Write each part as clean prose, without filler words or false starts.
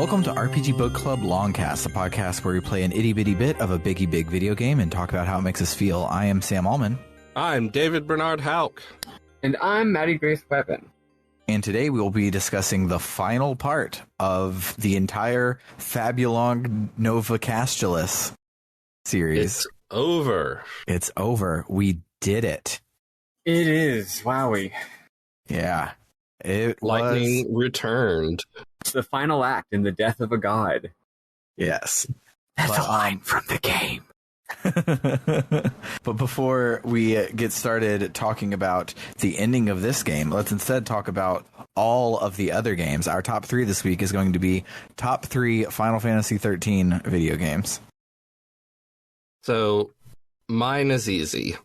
Welcome to RPG Book Club LongCast, a podcast where we play an itty-bitty bit of a biggie-big video game and talk about how it makes us feel. I am Sam Allman. I'm David Bernard Hauk. And I'm Maddie Grace Weapon. And today we will be discussing the final part of the entire FabuLONG Nova CASTulus series. It's over. It's over. We did it. It is. Wowie. Yeah. Lightning returned. It's the final act in the death of a god. Yes. That's a line from the game. But before we get started talking about the ending of this game, let's instead talk about all of the other games. Our top 3 this week is going to be top 3 Final Fantasy XIII video games. So mine is easy.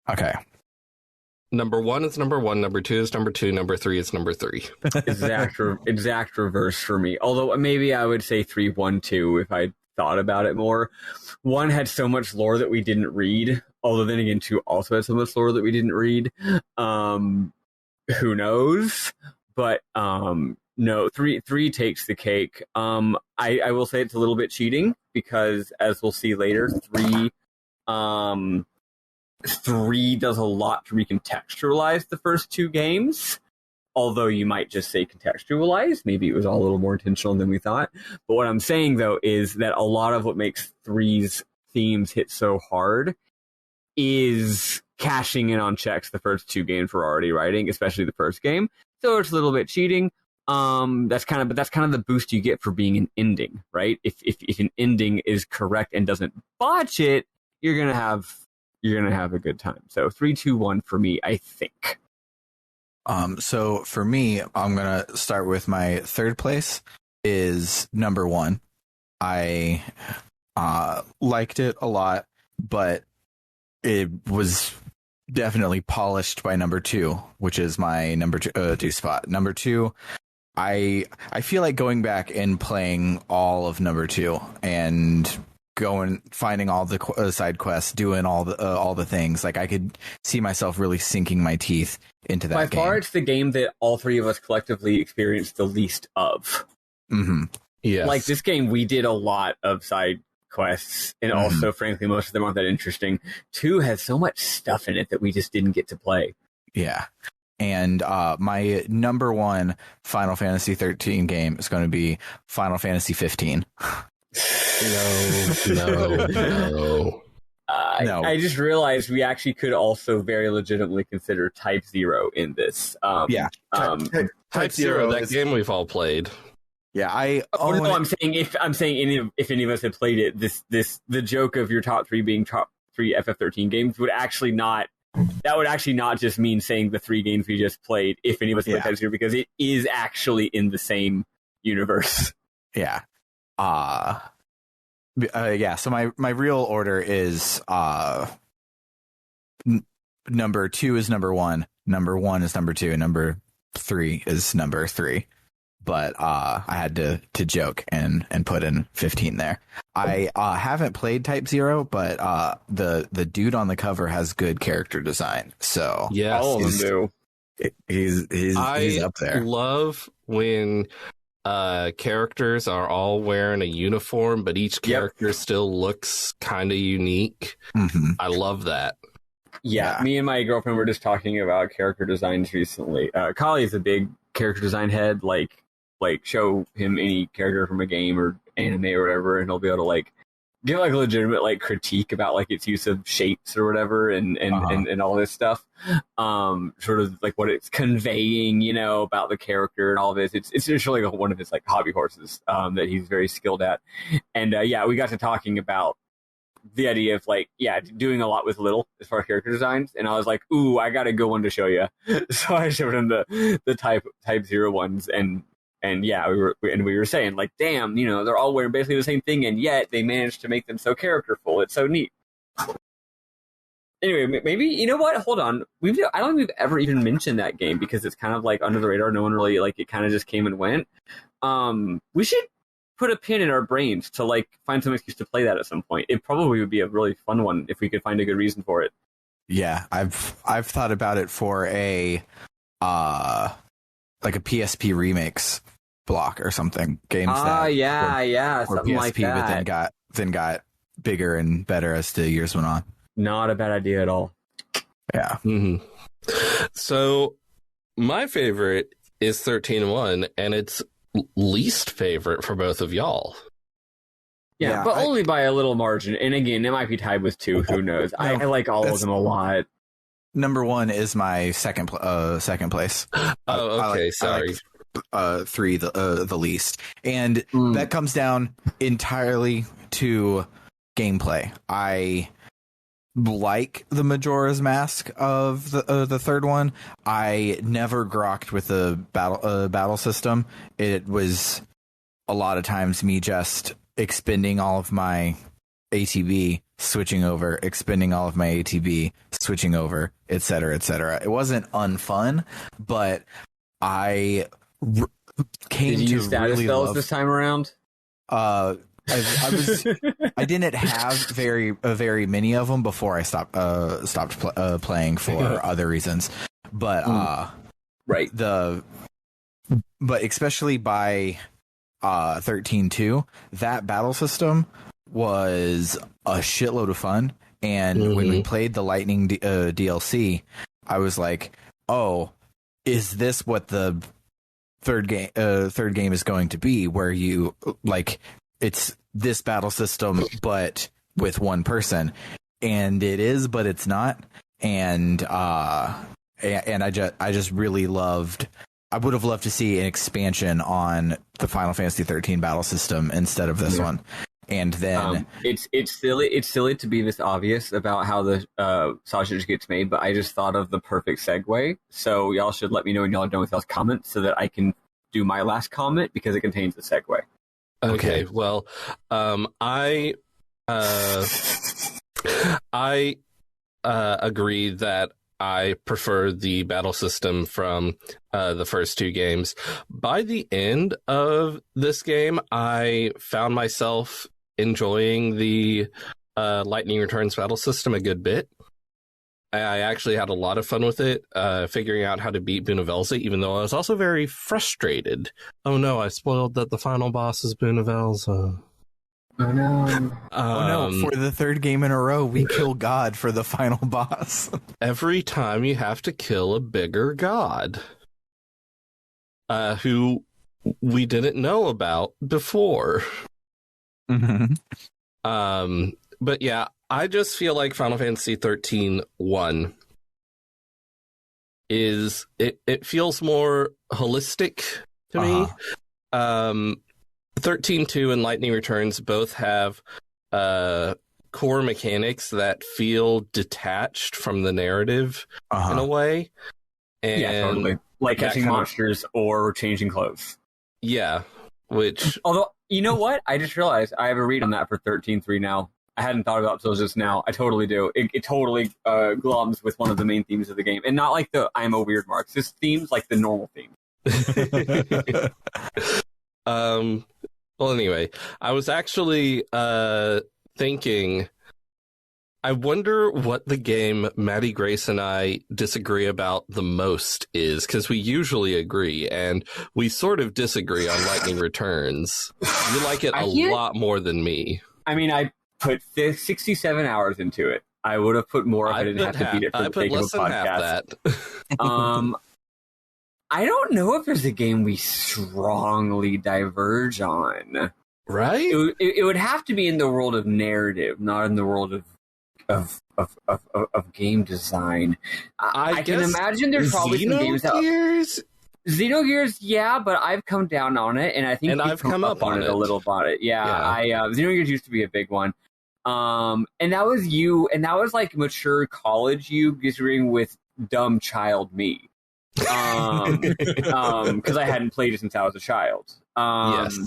Okay. Number 1 is number 1, number 2 is number 2, number 3 is number 3. exact reverse for me. Although maybe I would say 3, 1, 2 if I thought about it more. 1 had so much lore that we didn't read. Although then again, 2 also had so much lore that we didn't read. Who knows? But no, 3 takes the cake. I will say it's a little bit cheating because, as we'll see later, 3 does a lot to recontextualize the first 2 games. Although you might just say contextualize. Maybe it was all a little more intentional than we thought. But what I'm saying, though, is that a lot of what makes 3's themes hit so hard is cashing in on checks the first 2 games were already writing, especially the first game. So it's a little bit cheating. That's kind of the boost you get for being an ending, right? If an ending is correct and doesn't botch it, you're gonna have a good time. So 3, 2, 1 for me, I think. So for me, I'm gonna start with my third place is number 1. I liked it a lot, but it was definitely polished by number 2, which is my number 2 spot. Number 2, I feel like going back and playing all of number 2 and finding all the side quests, doing all the things. Like I could see myself really sinking my teeth into that game. By far, it's the game that all 3 of us collectively experienced the least of. Mm-hmm. Yes. Like this game, we did a lot of side quests, and also, frankly, most of them aren't that interesting. 2 has so much stuff in it that we just didn't get to play. Yeah. And my number 1 Final Fantasy 13 game is going to be Final Fantasy 15. No. No. I just realized we actually could also very legitimately consider Type 0 in this. Yeah. Type 0, that game we've all played. Yeah, I'm saying if any of us had played it, the joke of your top 3 being top 3 FF13 games would actually not just mean saying the 3 games we just played if any of us played Type 0, because it is actually in the same universe. Yeah. So my real order is number 2 is number 1, number 1 is number 2, and number 3 is number 3. But I had to joke and put in 15 there. I haven't played Type 0, but the dude on the cover has good character design. So yes, all of them do. He's up there. I love when characters are all wearing a uniform, but each character still looks kind of unique. Mm-hmm. I love that. Yeah, me and my girlfriend were just talking about character designs recently. Kali is a big character design head. Like show him any character from a game or anime or whatever, and he'll be able to like give like a legitimate like critique about like its use of shapes or whatever, and all this stuff. Sort of like what it's conveying, about the character and all of this. It's usually like one of his like hobby horses that he's very skilled at. And we got to talking about the idea of like doing a lot with little as far as character designs, and I was like, ooh, I got a good one to show you. So I showed him the type 0 ones, and we were saying like, damn, they're all wearing basically the same thing, and yet they managed to make them so characterful. It's so neat. Anyway, maybe, you know what? Hold on. I don't think we've ever even mentioned that game because it's kind of like under the radar. No one really it kind of just came and went. We should put a pin in our brains to like find some excuse to play that at some point. It probably would be a really fun one if we could find a good reason for it. Yeah, I've thought about it for a like a PSP remix, block or something. Games yeah, were something PSP, like that. but then got bigger and better as the years went on. Not a bad idea at all. Yeah. Mm-hmm. So my favorite is 13-1, and it's least favorite for both of y'all. Yeah, but only by a little margin. And again, it might be tied with 2. Who knows? I like all of them a lot. Number 1 is my second place. Oh, okay. Sorry. I like 3 the least, and that comes down entirely to gameplay. I like the Majora's Mask of the third one. I never grokked with the battle system. It was a lot of times me just expending all of my ATB, switching over, expending all of my ATB, switching over, etc., etc. It wasn't unfun, but I came Did you to use status really spells love this time around? I didn't have very many of them before I stopped playing for other reasons, but right. But especially by 13.2, that battle system was a shitload of fun, and when we played the Lightning DLC, I was like, oh, is this what the third game is going to be, where you like it's this battle system but with one person? And it is, but it's not. And I just really loved. I would have loved to see an expansion on the Final Fantasy 13 battle system instead of this one. And then it's silly to be this obvious about how the sausage gets made, but I just thought of the perfect segue. So y'all should let me know when y'all are done with y'all's comments so that I can do my last comment because it contains the segue. Okay. Well, I agree that I prefer the battle system from the first 2 games. By the end of this game, I found myself enjoying the Lightning Returns battle system a good bit. I actually had a lot of fun with it, figuring out how to beat Bunavelza, even though I was also very frustrated. Oh no, I spoiled that the final boss is Bunavelza. Oh no. For the 3rd game in a row, we kill God for the final boss. Every time you have to kill a bigger god, who we didn't know about before. But yeah, I just feel like Final Fantasy 13-1 is it feels more holistic to me. 13.2 and Lightning Returns both have core mechanics that feel detached from the narrative in a way. And yeah, totally. Like catching monsters or changing clothes. Yeah, which... Although, you know what? I just realized I have a read on that for 13.3 now. I hadn't thought about it until just now. I totally do. It totally glums with one of the main themes of the game. And not like the I'm a weird marks. This theme's like the normal theme. Well, anyway, I was actually thinking, I wonder what the game Maddie Grace and I disagree about the most is, because we usually agree, and we sort of disagree on Lightning Returns. You like it a lot more than me. I mean, I put 67 hours into it. I would have put more if I didn't have to beat it for the sake of a podcast. I don't know if there's a game we strongly diverge on. Right? It would have to be in the world of narrative, not in the world of game design. I can imagine there's probably some games out. Xenogears, yeah, but I've come down on it, and I think I've come up on it a little about it. Yeah. Xenogears used to be a big one. And that was you, and that was like mature college you disagreeing with dumb child me. Because I hadn't played it since I was a child. Yes.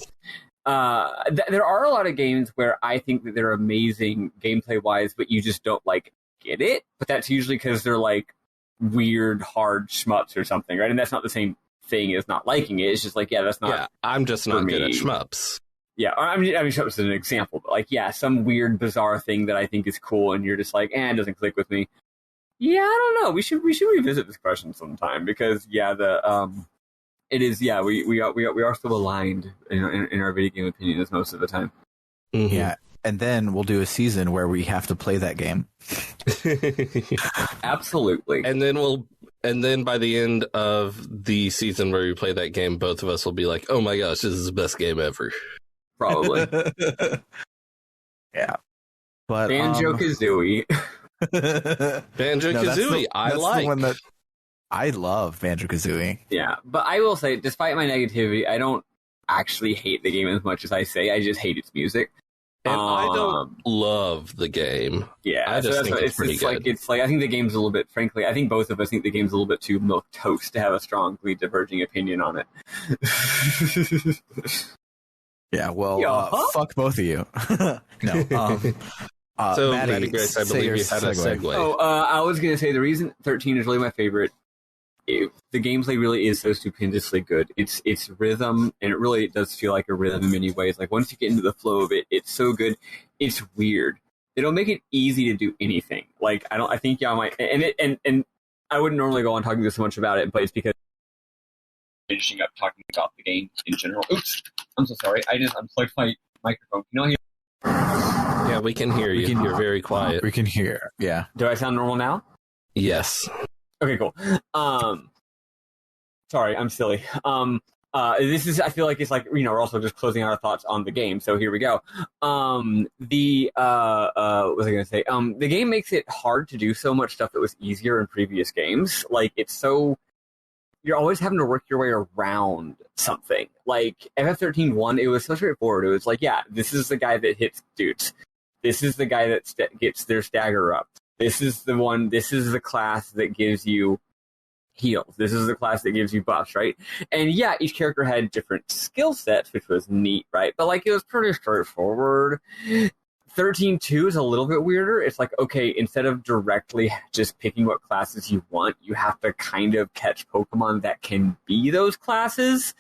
There are a lot of games where I think that they're amazing gameplay wise, but you just don't like get it. But that's usually because they're like weird, hard shmups or something, right? And that's not the same thing as not liking it. It's just like, that's not. Yeah, I'm just not good at shmups. Yeah, I mean, shmups is an example, but like, some weird, bizarre thing that I think is cool, and you're just like, it doesn't click with me. Yeah, I don't know. We should revisit this question sometime because the It is, yeah. We are still aligned in our video game opinions most of the time. Mm-hmm. Yeah, and then we'll do a season where we have to play that game. Absolutely. And then by the end of the season where we play that game, both of us will be like, "Oh my gosh, this is the best game ever." Probably. Yeah, but Banjo-Kazooie. Banjo-Kazooie, that's the one that I love. Banjo-Kazooie. Yeah, but I will say, despite my negativity, I don't actually hate the game as much as I say. I just hate its music. And I don't love the game. Yeah, I just think it's pretty good. It's like I think the game's a little bit. Frankly, I think both of us think the game's a little bit too milk toast to have a strongly diverging opinion on it. Yeah, well, fuck both of you. No. So, Maddie Grace, I believe you had a segue. Oh, I was going to say the reason 13 is really my favorite. The gameplay really is so stupendously good. It's rhythm, and it really does feel like a rhythm in many ways. Like once you get into the flow of it, it's so good. It's weird. They don't make it easy to do anything. Like I think y'all might, and I wouldn't normally go on talking this much about it, but it's because finishing up talking about the game in general. Oops, I'm so sorry. I just unplugged my microphone. Can you all hear? Yeah, we can hear you. You're very quiet. We can hear. Yeah. Do I sound normal now? Yes. Okay, cool. Sorry, I'm silly. This is, I feel like it's like, we're also just closing our thoughts on the game, so here we go. What was I going to say? The game makes it hard to do so much stuff that was easier in previous games. Like, it's so, you're always having to work your way around something. Like, FF13-1, it was so straightforward. It was like, yeah, this is the guy that hits dudes. This is the guy that gets their stagger up. This is the class that gives you heals. This is the class that gives you buffs, right? And yeah, each character had different skill sets, which was neat, right? But like, it was pretty straightforward. 13.2 is a little bit weirder. It's like, okay, instead of directly just picking what classes you want, you have to kind of catch Pokemon that can be those classes.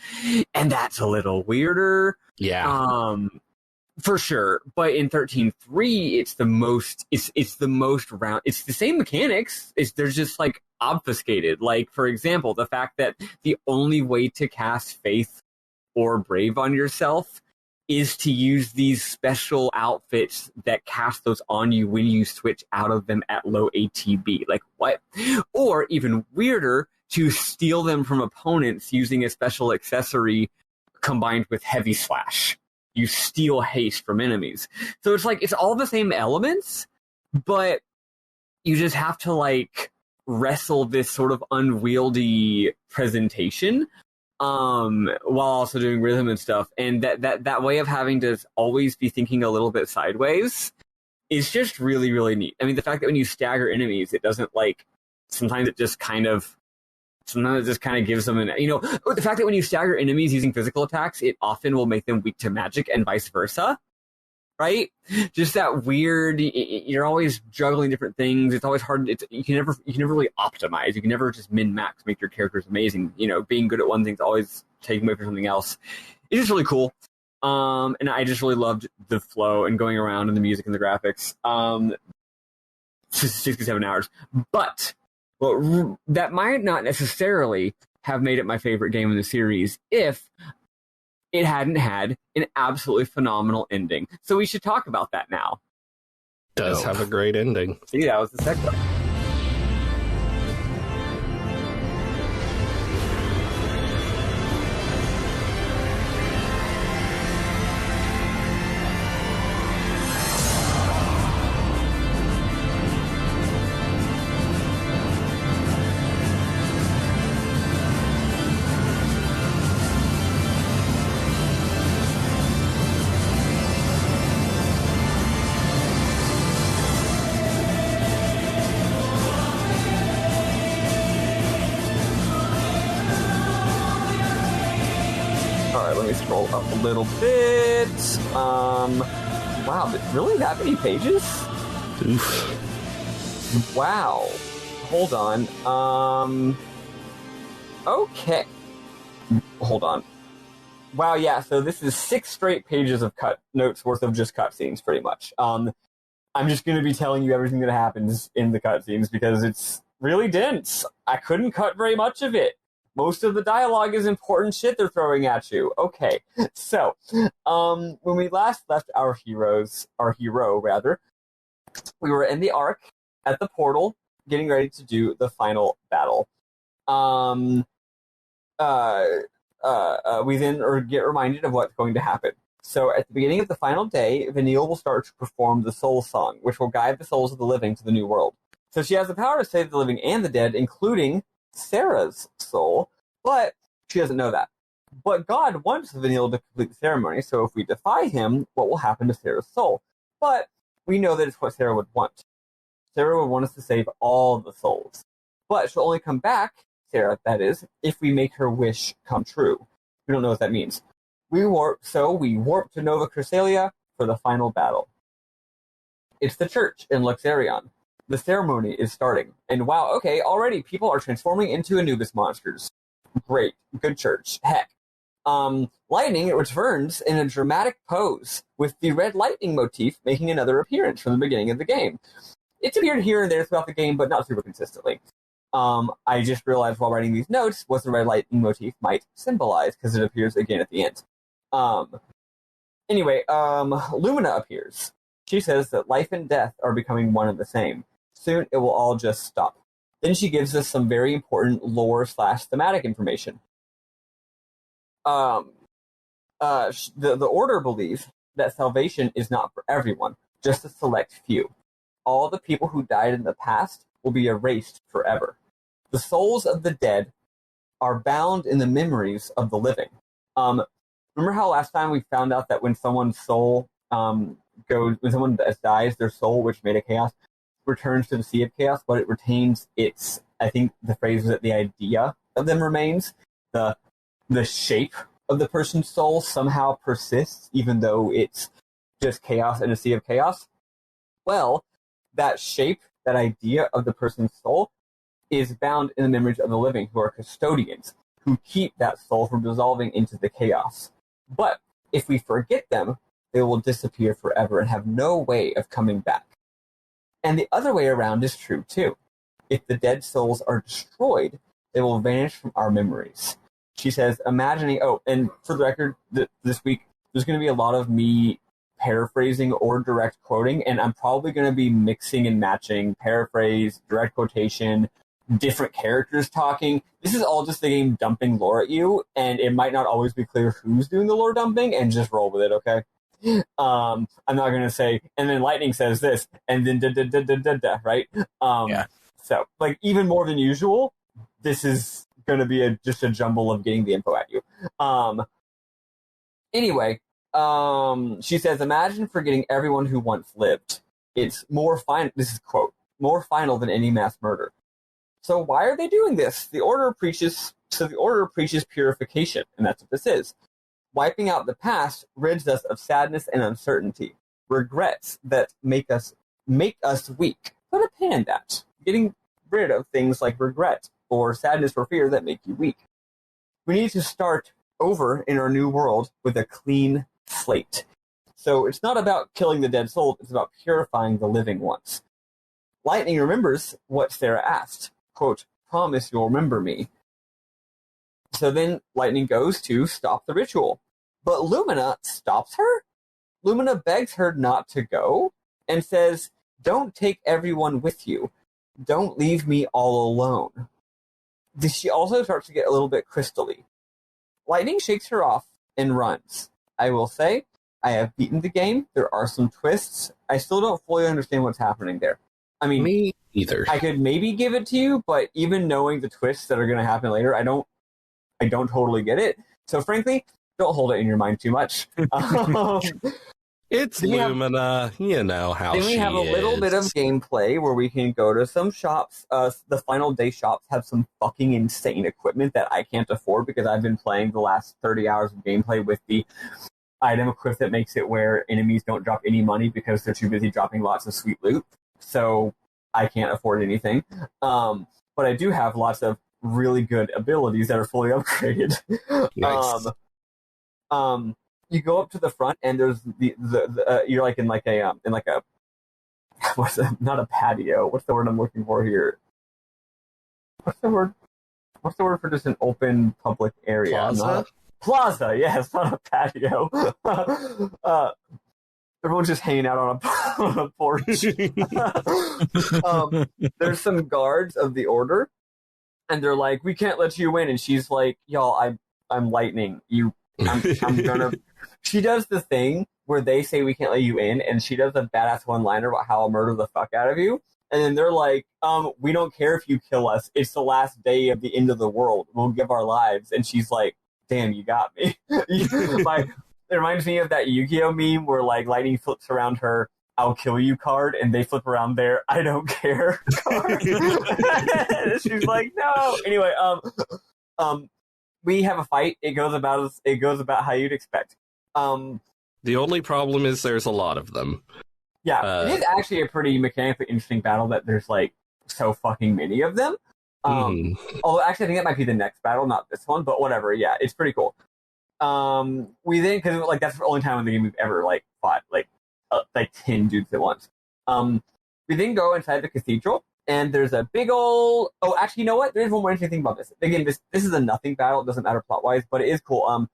And that's a little weirder. Yeah. For sure, but in 13.3, it's the most round. It's the same mechanics. They're just like obfuscated. Like, for example, the fact that the only way to cast Faith or Brave on yourself is to use these special outfits that cast those on you when you switch out of them at low ATB. Like, what? Or even weirder, to steal them from opponents using a special accessory combined with Heavy Slash. You steal haste from enemies. So it's like, it's all the same elements, but you just have to like wrestle this sort of unwieldy presentation, while also doing rhythm and stuff. And that way of having to always be thinking a little bit sideways is just really, really neat. I mean, the fact that when you stagger enemies, it doesn't like, sometimes it just kind of gives them the fact that when you stagger enemies using physical attacks, it often will make them weak to magic and vice versa, right? Just that weird, you're always juggling different things. It's always hard. You can never really optimize. You can never just min-max, make your characters amazing. Being good at one thing's always taking away from something else. It's just really cool. And I just really loved the flow and going around and the music and the graphics. 67 hours. But well, that might not necessarily have made it my favorite game in the series if it hadn't had an absolutely phenomenal ending. So we should talk about that now. Does have a great ending. See, that was the segue. Scroll up a little bit. Wow, really that many pages? Oof. Wow. Hold on. Okay. Hold on. Wow, yeah, so this is 6 straight pages of cut notes worth of just cutscenes, pretty much. I'm just going to be telling you everything that happens in the cutscenes because it's really dense. I couldn't cut very much of it. Most of the dialogue is important shit they're throwing at you. Okay, so when we last left our hero, we were in the Ark at the portal, getting ready to do the final battle. We then get reminded of what's going to happen. So at the beginning of the final day, Vanille will start to perform the soul song, which will guide the souls of the living to the new world. So she has the power to save the living and the dead, including Sarah's soul, but she doesn't know that. But God wants Vanille to complete the ceremony, so if we defy him, what will happen to Sarah's soul? But we know that it's what Sarah would want. Sarah would want us to save all the souls. But she'll only come back, Sarah, that is, if we make her wish come true. We don't know what that means. We warp to Nova CASTulus for the final battle. It's the church in Luxarion. The ceremony is starting. And wow, okay, already people are transforming into Anubis monsters. Great. Good church. Heck. Lightning returns in a dramatic pose, with the red lightning motif making another appearance from the beginning of the game. It's appeared here and there throughout the game, but not super consistently. I just realized while writing these notes what the red lightning motif might symbolize, because it appears again at the end. Anyway, Lumina appears. She says that life and death are becoming one and the same. Soon it will all just stop. Then she gives us some very important lore/thematic information. The Order believe that salvation is not for everyone, just a select few. All the people who died in the past will be erased forever. The souls of the dead are bound in the memories of the living. Remember how last time we found out that when someone's soul when someone dies, their soul, which made a chaos, returns to the Sea of Chaos, but it retains its, I think the phrase was that the idea of them remains. The shape of the person's soul somehow persists, even though it's just chaos in a Sea of Chaos. Well, that shape, that idea of the person's soul, is bound in the memories of the living, who are custodians, who keep that soul from dissolving into the chaos. But if we forget them, they will disappear forever and have no way of coming back. And the other way around is true too. If the dead souls are destroyed, they will vanish from our memories. She says, imagining, and for the record, this week, there's going to be a lot of me paraphrasing or direct quoting, and I'm probably going to be mixing and matching paraphrase, direct quotation, different characters talking. This is all just the game dumping lore at you, and it might not always be clear who's doing the lore dumping, and just roll with it, okay? I'm not going to say, and then Lightning says this, and then da, right? Yeah. So, like, even more than usual, this is going to be just a jumble of getting the info at you. Anyway, she says, imagine forgetting everyone who once lived. It's more final, this is quote, more final than any mass murder. So why are they doing this? The Order preaches purification, and that's what this is. Wiping out the past rids us of sadness and uncertainty, regrets that make us weak. Put a pin in that. Getting rid of things like regret or sadness or fear that make you weak. We need to start over in our new world with a clean slate. So it's not about killing the dead souls, it's about purifying the living ones. Lightning remembers what Sarah asked. Quote, promise you'll remember me. So then Lightning goes to stop the ritual. But Lumina stops her? Lumina begs her not to go and says, don't take everyone with you. Don't leave me all alone. She also starts to get a little bit crystally. Lightning shakes her off and runs. I will say, I have beaten the game. There are some twists. I still don't fully understand what's happening there. I mean, me either. I could maybe give it to you, but even knowing the twists that are going to happen later, I don't totally get it. So frankly, don't hold it in your mind too much. It's Lumina, you know how she is. Then we have a little bit of gameplay where we can go to some shops. The final day shops have some fucking insane equipment that I can't afford because I've been playing the last 30 hours of gameplay with the item equip that makes it where enemies don't drop any money because they're too busy dropping lots of sweet loot. So I can't afford anything. But I do have lots of really good abilities that are fully upgraded. Nice. You go up to the front and there's the you're like in a what's not a patio. What's the word I'm looking for here? What's the word? what's the word for just an open public area? Plaza? Plaza, yes, not a patio. Everyone's just hanging out on a porch. There's some guards of the order, and they're like, "We can't let you in." And she's like, "Y'all, I'm lightning. I'm gonna." She does the thing where they say we can't let you in, and she does a badass one-liner about how I'll murder the fuck out of you. And then they're like, "We don't care if you kill us. It's the last day of the end of the world. We'll give our lives." And she's like, "Damn, you got me." It reminds me of that Yu-Gi-Oh meme where like lightning flips around her "I'll kill you" card, and they flip around their "I don't care" card. She's like, "No." Anyway, we have a fight. It goes about how you'd expect. The only problem is there's a lot of them. Yeah, it is actually a pretty mechanically interesting battle that there's like so fucking many of them. Although actually I think that might be the next battle, not this one, but whatever. Yeah, it's pretty cool. We then, because like that's the only time in the game we've ever like fought like 10 dudes at once. We then go inside the cathedral, and there's a big old. Oh, actually, you know what? There's one more interesting thing about this. Again, this is a nothing battle. It doesn't matter plot wise, but it is cool.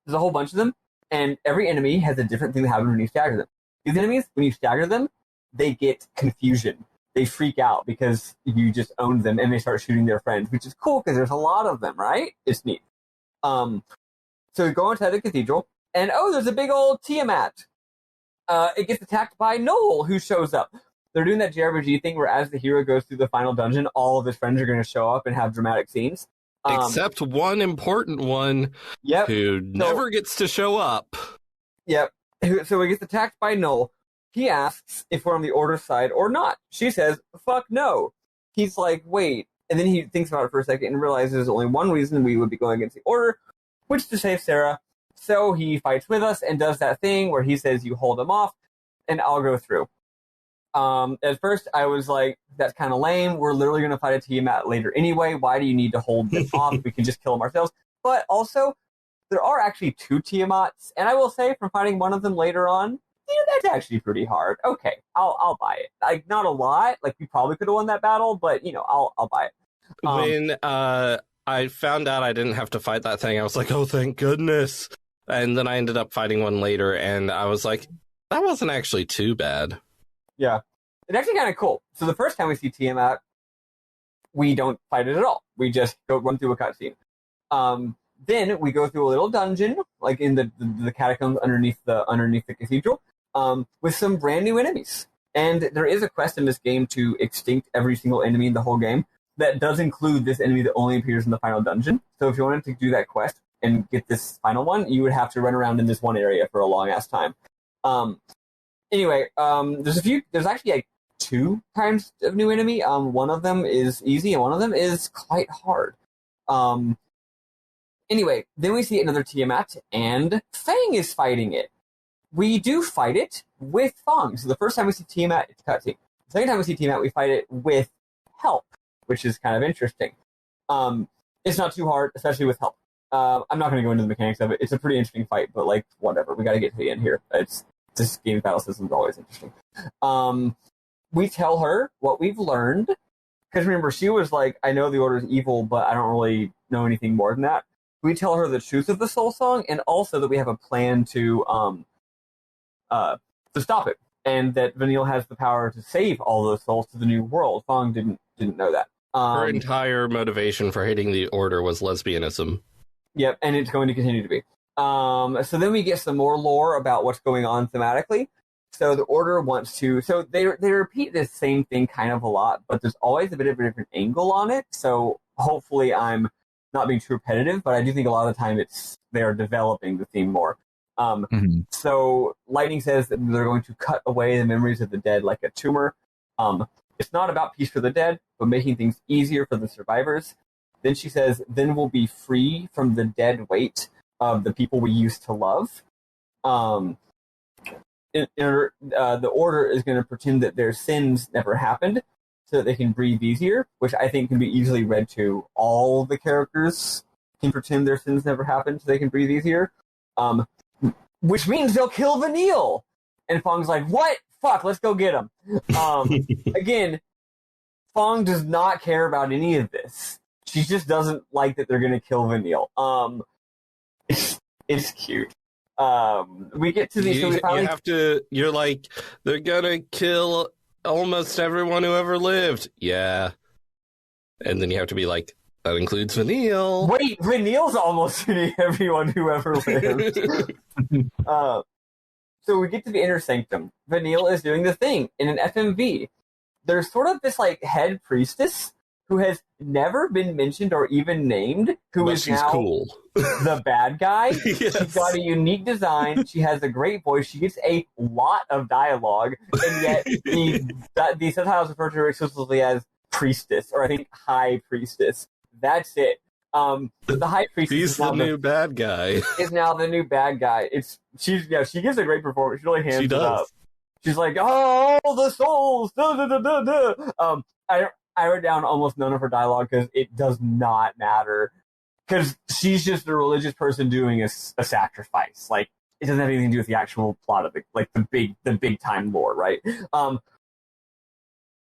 There's a whole bunch of them, and every enemy has a different thing that happens when you stagger them. These enemies, when you stagger them, they get confusion. They freak out because you just owned them, and they start shooting their friends, which is cool because there's a lot of them, right? It's neat. So we go inside the cathedral, and there's a big old Tiamat. It gets attacked by Noel, who shows up. They're doing that JRPG thing where as the hero goes through the final dungeon, all of his friends are going to show up and have dramatic scenes. Except one important one who never gets to show up. Yep. So he gets attacked by Noel. He asks if we're on the Order side or not. She says, "Fuck no." He's like, "Wait." And then he thinks about it for a second and realizes there's only one reason we would be going against the Order, which is to save Sarah. So he fights with us and does that thing where he says, "You hold him off, and I'll go through." At first, I was like, that's kind of lame. We're literally going to fight a Tiamat later anyway. Why do you need to hold them off? We can just kill them ourselves. But also, there are actually 2 Tiamats, and I will say, from fighting one of them later on, that's actually pretty hard. Okay, I'll buy it. Like, not a lot. Like, we probably could have won that battle, but, I'll buy it. When I found out I didn't have to fight that thing, I was like, oh, thank goodness. And then I ended up fighting one later, and I was like, that wasn't actually too bad. Yeah. It's actually kind of cool. So the first time we see Tiamat, we don't fight it at all. We just go run through a cutscene. Then we go through a little dungeon, like in the catacombs underneath the cathedral, with some brand new enemies. And there is a quest in this game to extinct every single enemy in the whole game. That does include this enemy that only appears in the final dungeon. So if you wanted to do that quest and get this final one, you would have to run around in this one area for a long ass time. Anyway, there's actually like 2 kinds of new enemy. One of them is easy and one of them is quite hard. Anyway, then we see another Tiamat, and Fang is fighting it. We do fight it with Fong. So the first time we see Tiamat, it's cutscene. The second time we see Tiamat, we fight it with help, which is kind of interesting. It's not too hard, especially with help. I'm not going to go into the mechanics of it. It's a pretty interesting fight, but like, whatever. We got to get to the end here. This game's battle system is always interesting. We tell her what we've learned, because remember, she was like, I know the Order is evil, but I don't really know anything more than that. We tell her the truth of the Soul Song, and also that we have a plan to stop it, and that Vanille has the power to save all those souls to the new world. Fong didn't know that. Her entire motivation for hating the Order was lesbianism. Yep, and it's going to continue to be. So then we get some more lore about what's going on thematically. So the Order wants to... So they repeat this same thing kind of a lot, but there's always a bit of a different angle on it. So hopefully I'm not being too repetitive, but I do think a lot of the time they're developing the theme more. So Lightning says that they're going to cut away the memories of the dead like a tumor. It's not about peace for the dead, but making things easier for the survivors. Then she says, then we'll be free from the dead weight of the people we used to love. The Order is going to pretend that their sins never happened so that they can breathe easier, which I think can be easily read to all the characters can pretend their sins never happened so they can breathe easier. Which means they'll kill Vanille. And Fong's like, what? Fuck, let's go get him. Again, Fong does not care about any of this. She just doesn't like that they're gonna kill Vanille. It's cute. We get to the you're like, they're gonna kill almost everyone who ever lived. Yeah. And then you have to be like, that includes Vanille. Wait, Vanille's almost everyone who ever lived. So we get to the inner sanctum. Vanille is doing the thing in an FMV. There's sort of this like head priestess who has never been mentioned or even named, who is now cool. The bad guy. Yes. She's got a unique design. She has a great voice. She gets a lot of dialogue, and yet the subtitles refer to her exclusively as priestess, or I think high priestess. That's it. The high priestess He's the new bad guy. Is now the new bad guy. She gives a great performance. She really hands it up. She's like, oh, the souls. Da, da, da, da, da. I wrote down almost none of her dialogue because it does not matter. Because she's just a religious person doing a sacrifice. Like, it doesn't have anything to do with the actual plot of the big time lore, right?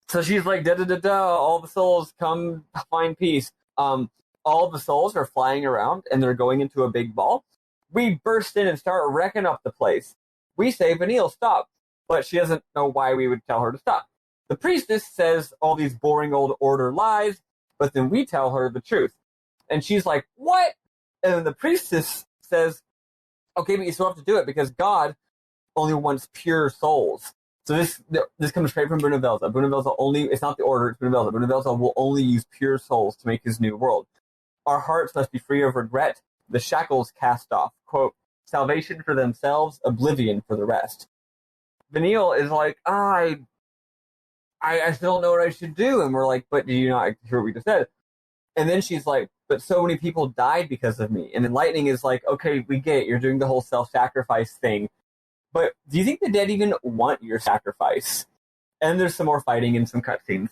So she's like, da da da da, all the souls come find peace. All the souls are flying around and they're going into a big ball. We burst in and start wrecking up the place. We say, Vanille, stop. But she doesn't know why we would tell her to stop. The priestess says all these boring old order lies, but then we tell her the truth. And she's like, what? And the priestess says, okay, but you still have to do it because God only wants pure souls. So this comes straight from Brunovelza. It's not the order, it's Brunovelza. Brunovelza will only use pure souls to make his new world. Our hearts must be free of regret, the shackles cast off. Quote, salvation for themselves, oblivion for the rest. Vanille is like, I still don't know what I should do. And we're like, but do you not hear what we just said? And then she's like, but so many people died because of me. And then Lightning is like, okay, we get it. You're doing the whole self-sacrifice thing. But do you think the dead even want your sacrifice? And there's some more fighting and some cutscenes.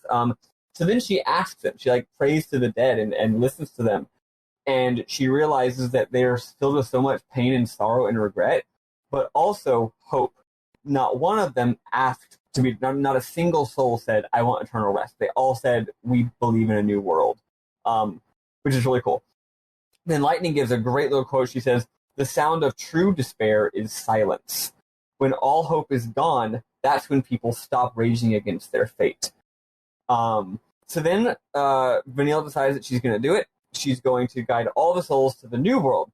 So then she asks them. She like prays to the dead and listens to them. And she realizes that they are filled with so much pain and sorrow and regret, but also hope. Not one of them asked to be, not a single soul said, I want eternal rest. They all said, we believe in a new world, which is really cool. Then Lightning gives a great little quote. She says, the sound of true despair is silence. When all hope is gone, that's when people stop raging against their fate. So then Vanille decides that she's going to do it. She's going to guide all the souls to the new world.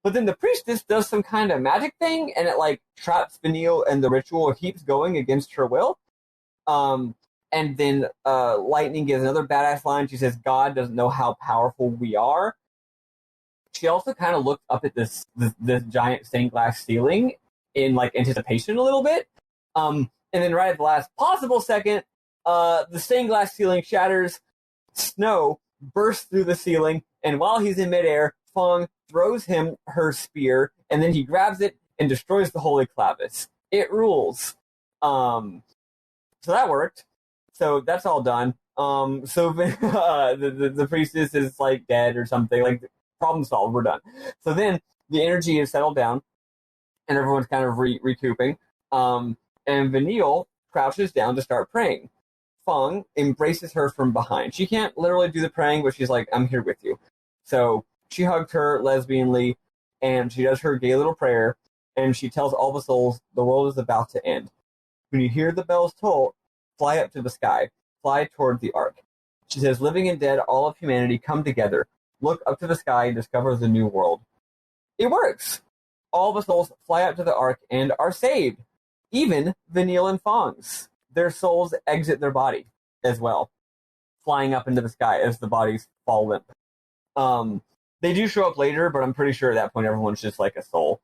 But then the priestess does some kind of magic thing, and it like traps Vanille, and the ritual keeps going against her will. And then Lightning gives another badass line. She says, God doesn't know how powerful we are. She also kind of looked up at this giant stained glass ceiling in like anticipation a little bit. And then right at the last possible second, the stained glass ceiling shatters. Snow bursts through the ceiling, and while he's in midair, Fong throws him her spear, and then he grabs it and destroys the holy clavis. It rules. So that worked. So that's all done. So the priestess is like dead or something. Like, problem solved. We're done. So then the energy is settled down, and everyone's kind of recouping. And Vanille crouches down to start praying. Fong embraces her from behind. She can't literally do the praying, but she's like, I'm here with you. So she hugged her lesbianly, and she does her gay little prayer, and she tells all the souls the world is about to end. When you hear the bells toll, fly up to the sky. Fly toward the ark. She says, living and dead, all of humanity come together. Look up to the sky and discover the new world. It works. All the souls fly up to the ark and are saved. Even Vanille and Fong's. Their souls exit their body as well, flying up into the sky as the bodies fall limp. They do show up later, but I'm pretty sure at that point everyone's just like a soul.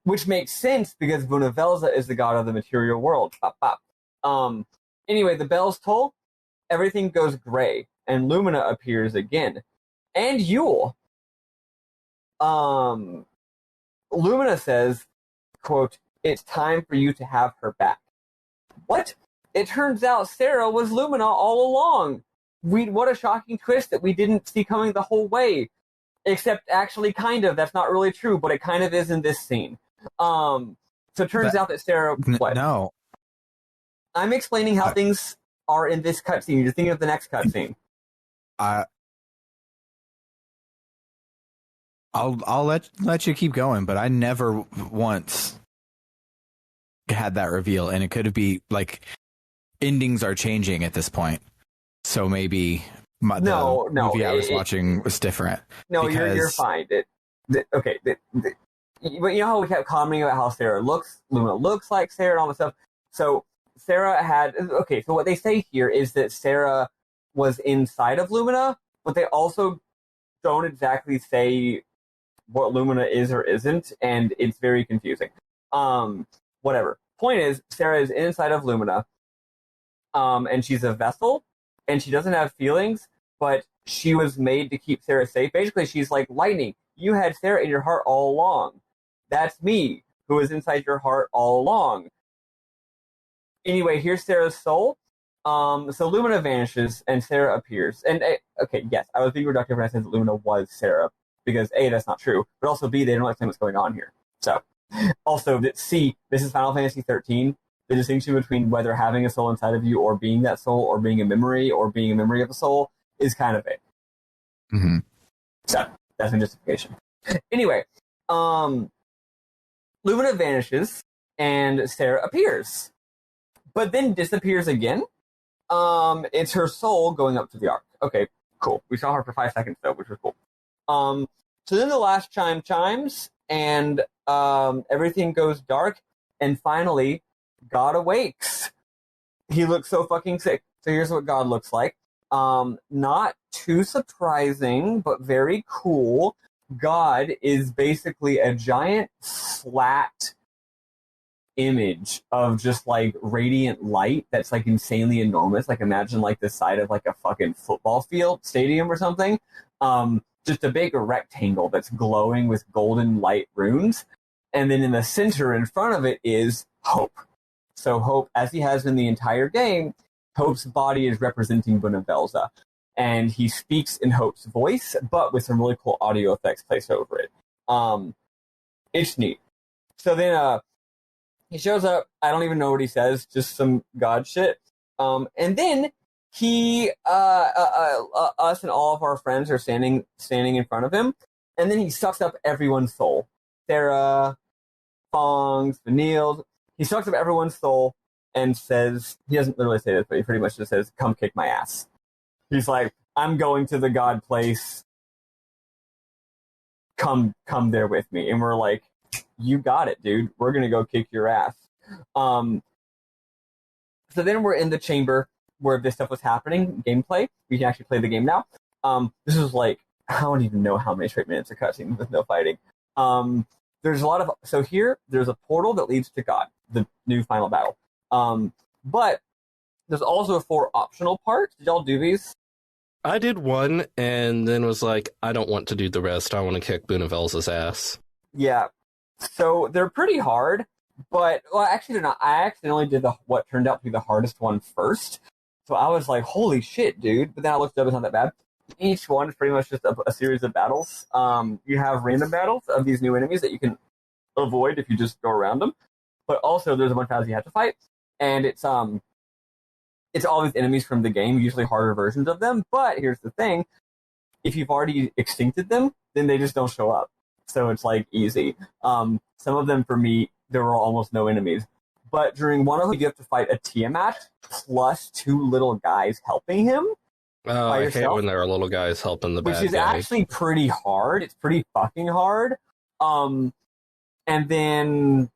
Which makes sense because Brunovelza is the god of the material world. Bop, bop. Anyway, the bells toll, everything goes gray, and Lumina appears again. And Yule. Lumina says, quote, it's time for you to have her back. What? It turns out Sarah was Lumina all along. What a shocking twist that we didn't see coming the whole way. Except actually kind of. That's not really true, but it kind of is in this scene. So it turns out that Sarah... What? No. I'm explaining how things are in this cutscene. You're thinking of the next cutscene. I I'll let you keep going, but I never once had that reveal, and it could be like endings are changing at this point, so maybe the movie I was watching was different. No, because... you're fine. But you know how we kept commenting about how Lumina looks like Sarah and all this stuff. So Sarah had So what they say here is that Sarah was inside of Lumina, but they also don't exactly say what Lumina is or isn't, and it's very confusing. Whatever. Point is, Sarah is inside of Lumina, and she's a vessel, and she doesn't have feelings, but she was made to keep Sarah safe. Basically, she's like lightning. You had Sarah in your heart all along. That's me, who was inside your heart all along. Anyway, here's Sarah's soul. So Lumina vanishes, and Sarah appears. And, yes, I was being reductive when I said that Lumina was Sarah, because A, that's not true, but also B, they don't explain what's going on here. So, also, C, this is Final Fantasy XIII. The distinction between whether having a soul inside of you or being that soul or being a memory of a soul is kind of vague. Mm-hmm. So, that's my justification. Anyway, Lumina vanishes, and Sarah appears. But then disappears again. It's her soul going up to the Ark. Okay, cool. We saw her for 5 seconds, though, which was cool. So then the last chime chimes, and everything goes dark, and finally, God awakes. He looks so fucking sick. So here's what God looks like. Not too surprising, but very cool. God is basically a giant flat image of just like radiant light that's like insanely enormous. Like imagine like the side of like a fucking football field stadium or something. Just a big rectangle that's glowing with golden light runes. And then in the center in front of it is Hope. So Hope, as he has been the entire game, Hope's body is representing Bunavelza. And he speaks in Hope's voice, but with some really cool audio effects placed over it. It's neat. So then he shows up. I don't even know what he says, just some God shit. And then he, us and all of our friends are standing in front of him. And then he sucks up everyone's soul. Sarah, Fong's, Vanille's. He sucks up everyone's soul and says, he doesn't literally say this, but he pretty much just says, come kick my ass. He's like, I'm going to the God place. Come there with me. And we're like, you got it, dude. We're going to go kick your ass. So then we're in the chamber where this stuff was happening, gameplay. We can actually play the game now. This is like, I don't even know how many straight minutes of cutscene with no fighting. There's a lot of, so here, there's a portal that leads to God, the new final battle. But there's also 4 optional parts. Did y'all do these? I did one and then was like, I don't want to do the rest. I want to kick Bunavelza's ass. Yeah. So they're pretty hard, but, well, actually they're not. I accidentally did what turned out to be the hardest one first. So I was like, holy shit, dude. But then I looked up, it's not that bad. Each one is pretty much just a series of battles. You have random battles of these new enemies that you can avoid if you just go around them. But also there's a bunch of battles you have to fight. And it's all these enemies from the game, usually harder versions of them. But here's the thing. If you've already extincted them, then they just don't show up. So it's like easy. Some of them for me, there were almost no enemies. But during one of them, you have to fight a Tiamat plus 2 little guys helping him. Oh, I hate when there are little guys helping the bad guys. Which is actually pretty hard. It's pretty fucking hard. And then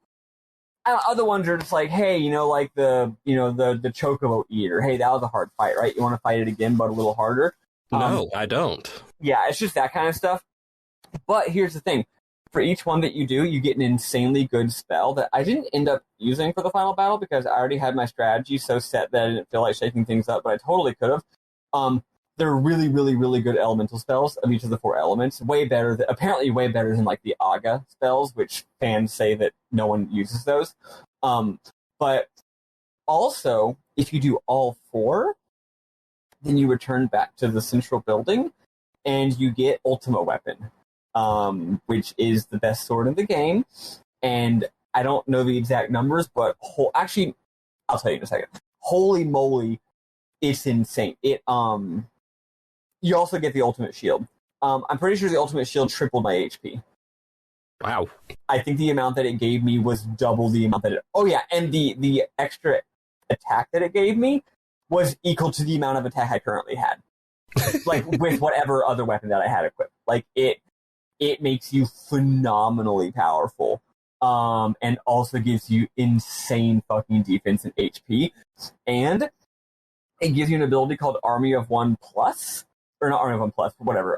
other ones are just like, hey, like the Chocobo Eater. Hey, that was a hard fight, right? You want to fight it again, but a little harder? No, I don't. Yeah, it's just that kind of stuff. But here's the thing. For each one that you do, you get an insanely good spell that I didn't end up using for the final battle because I already had my strategy so set that I didn't feel like shaking things up, but I totally could have. They're really, really, really good elemental spells of each of the 4 elements. Apparently way better than like the Aga spells, which fans say that no one uses those. But also, if you do all 4, then you return back to the central building and you get Ultima Weapon. Which is the best sword in the game, and I don't know the exact numbers, but actually, I'll tell you in a second. Holy moly, it's insane! you also get the ultimate shield. I'm pretty sure the ultimate shield tripled my HP. Wow. I think the amount that it gave me was double the amount that it... Oh, yeah, and the extra attack that it gave me was equal to the amount of attack I currently had. Like, with whatever other weapon that I had equipped. Like, it makes you phenomenally powerful. And also gives you insane fucking defense and HP. And it gives you an ability called Army of One Plus. Or not Army of One Plus, but whatever.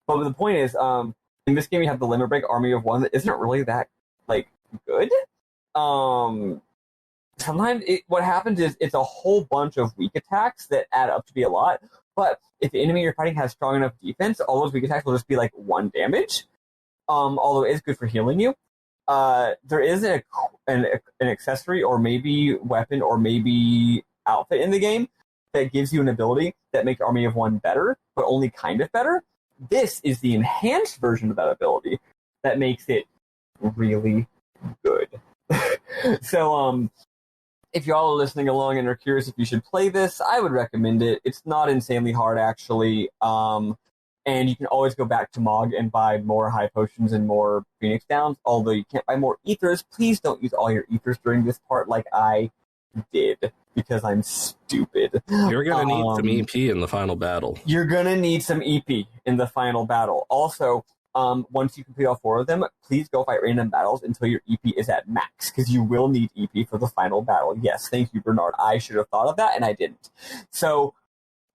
But the point is, in this game you have the Limit Break Army of One that isn't really that, like, good. Sometimes what happens is it's a whole bunch of weak attacks that add up to be a lot. But if the enemy you're fighting has strong enough defense, all those weak attacks will just be like 1 damage. Although it is good for healing you. There is an accessory or maybe weapon or maybe outfit in the game that gives you an ability that makes Army of One better, but only kind of better. This is the enhanced version of that ability that makes it really good. So, if y'all are listening along and are curious if you should play this, I would recommend it. It's not insanely hard, actually. And you can always go back to Mog and buy more high potions and more Phoenix Downs, although you can't buy more ethers. Please don't use all your ethers during this part like I did, because I'm stupid. You're going to need some EP in the final battle. You're going to need some EP in the final battle. Also, once you complete all 4 of them, please go fight random battles until your EP is at max, because you will need EP for the final battle. Yes, thank you, Bernard. I should have thought of that, and I didn't. So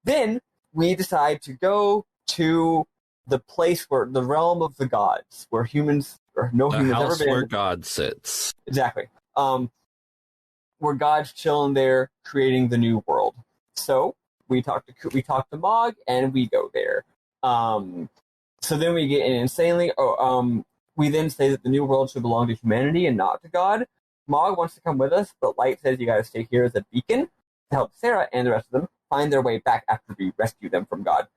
then we decide to go to the place where the realm of the gods, where humans or no humans ever been. Where God sits. Exactly. Where God's chilling there, creating the new world. So we talk to Mog, and we go there. So then we get in insanely. We then say that the new world should belong to humanity and not to God. Mog wants to come with us, but Light says you got to stay here as a beacon to help Sarah and the rest of them find their way back after we rescue them from God.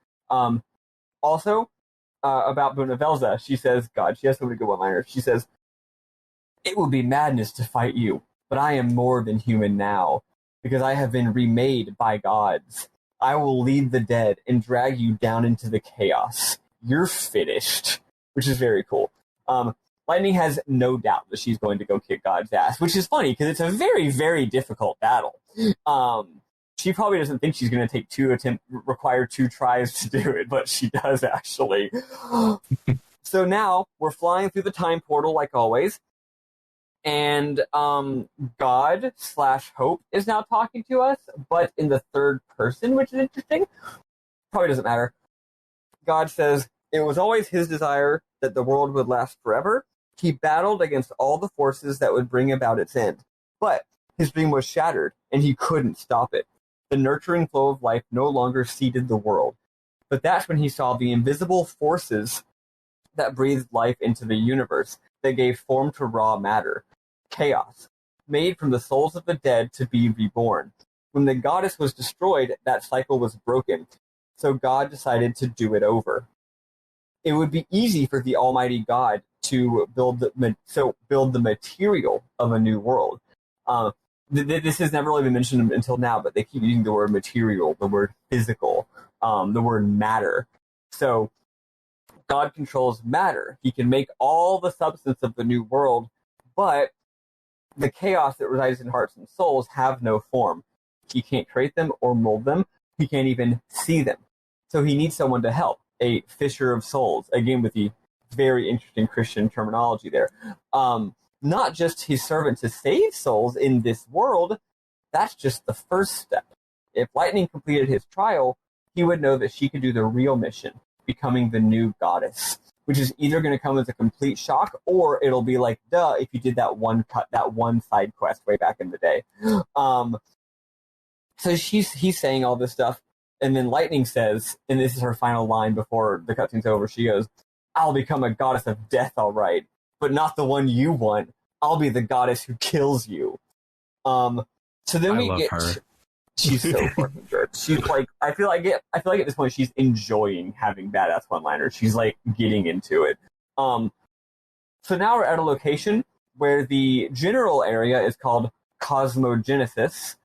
Also, about Bunavelza, she says, God, she has so many good one-liners. She says, "It would be madness to fight you, but I am more than human now, because I have been remade by gods. I will lead the dead and drag you down into the chaos. You're finished," which is very cool. Lightning has no doubt that she's going to go kick God's ass, which is funny because it's a very, very difficult battle. She probably doesn't think she's going to require 2 tries to do it, but she does actually. So now we're flying through the time portal like always, and God/Hope is now talking to us, but in the third person, which is interesting. Probably doesn't matter. God says, "It was always his desire that the world would last forever. He battled against all the forces that would bring about its end. But his dream was shattered, and he couldn't stop it. The nurturing flow of life no longer seeded the world. But that's when he saw the invisible forces that breathed life into the universe, that gave form to raw matter. Chaos, made from the souls of the dead to be reborn. When the goddess was destroyed, that cycle was broken. So God decided to do it over. It would be easy for the Almighty God to build the material of a new world." This has never really been mentioned until now, but they keep using the word material, the word physical, the word matter. So God controls matter. He can make all the substance of the new world, but the chaos that resides in hearts and souls have no form. He can't create them or mold them. He can't even see them. So he needs someone to help, a fisher of souls, again with the very interesting Christian terminology there. Not just his servant to save souls in this world, that's just the first step. If Lightning completed his trial, he would know that she could do the real mission, becoming the new goddess, which is either going to come as a complete shock, or it'll be like, duh, if you did that one side quest way back in the day. So he's saying all this stuff, and then Lightning says, and this is her final line before the cutscene's over, she goes, "I'll become a goddess of death, all right, but not the one you want. I'll be the goddess who kills you." So then we get her. She's so fucking good. She's like, I feel like at this point she's enjoying having badass one-liners. She's like getting into it. So now we're at a location where the general area is called Cosmogenesis.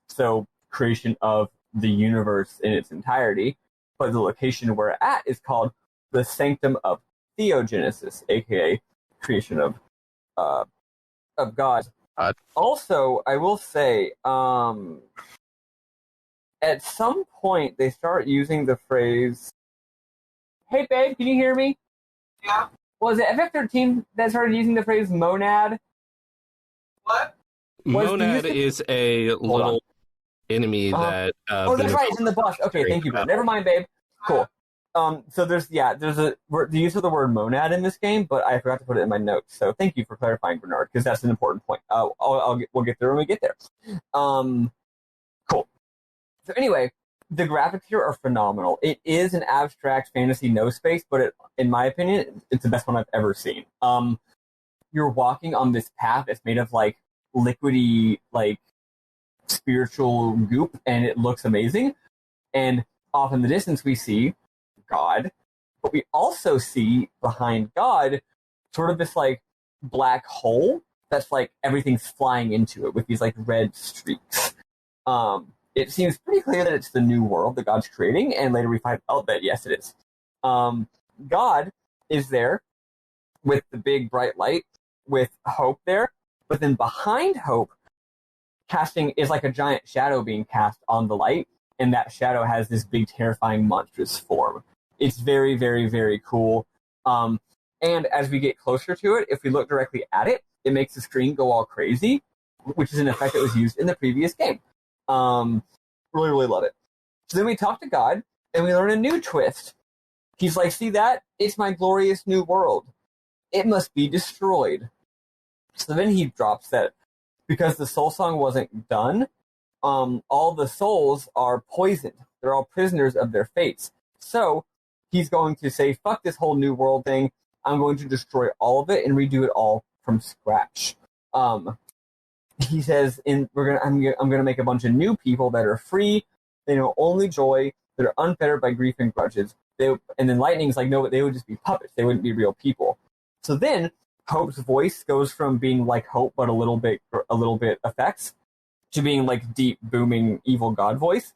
So creation of the universe in its entirety. but the location we're at is called the Sanctum of Theogenesis, aka creation of God. Also, I will say, at some point they start using the phrase, "Hey babe, can you hear me?" Yeah. Was it FF13 that started using the phrase monad? What? Monad is a little enemy that. Oh, that's right. It's in the bus. Okay, thank you, bro. Never mind, babe. Cool. So there's the use of the word monad in this game, but I forgot to put it in my notes. So thank you for clarifying, Bernard, because that's an important point. We'll get there when we get there. Cool. So anyway, the graphics here are phenomenal. It is an abstract fantasy no space, but in my opinion, it's the best one I've ever seen. You're walking on this path that's made of like liquidy, like spiritual goop, and it looks amazing. And off in the distance, we see God, but we also see behind God sort of this like black hole that's like everything's flying into it with these like red streaks. It seems pretty clear that it's the new world that God's creating, and later we find out that yes, it is. God is there with the big bright light, with Hope there, but then behind Hope, casting is like a giant shadow being cast on the light, and that shadow has this big, terrifying, monstrous form. It's very, very, very cool. And as we get closer to it, if we look directly at it, it makes the screen go all crazy, which is an effect that was used in the previous game. Really, really love it. So then we talk to God, and we learn a new twist. He's like, see that? It's my glorious new world. It must be destroyed. So then he drops that because the soul song wasn't done, all the souls are poisoned. They're all prisoners of their fates. So he's going to say, fuck this whole new world thing. I'm going to destroy all of it and redo it all from scratch. He says, I'm gonna make a bunch of new people that are free. They know only joy. That are unfettered by grief and grudges. And then Lightning's like, no, they would just be puppets. They wouldn't be real people. So then Hope's voice goes from being like Hope, but a little bit effects, to being like deep, booming, evil God voice.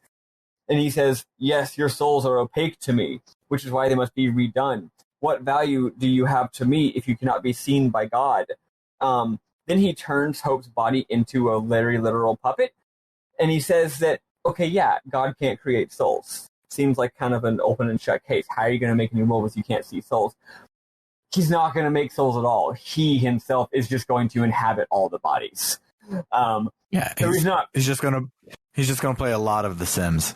And he says, yes, your souls are opaque to me, which is why they must be redone. What value do you have to me if you cannot be seen by God? Then he turns Hope's body into a very literal puppet, and he says that, okay, yeah, God can't create souls. Seems like kind of an open and shut case. How are you going to make a new world if you can't see souls? He's not going to make souls at all. He himself is just going to inhabit all the bodies. So he's not. He's just gonna play a lot of The Sims.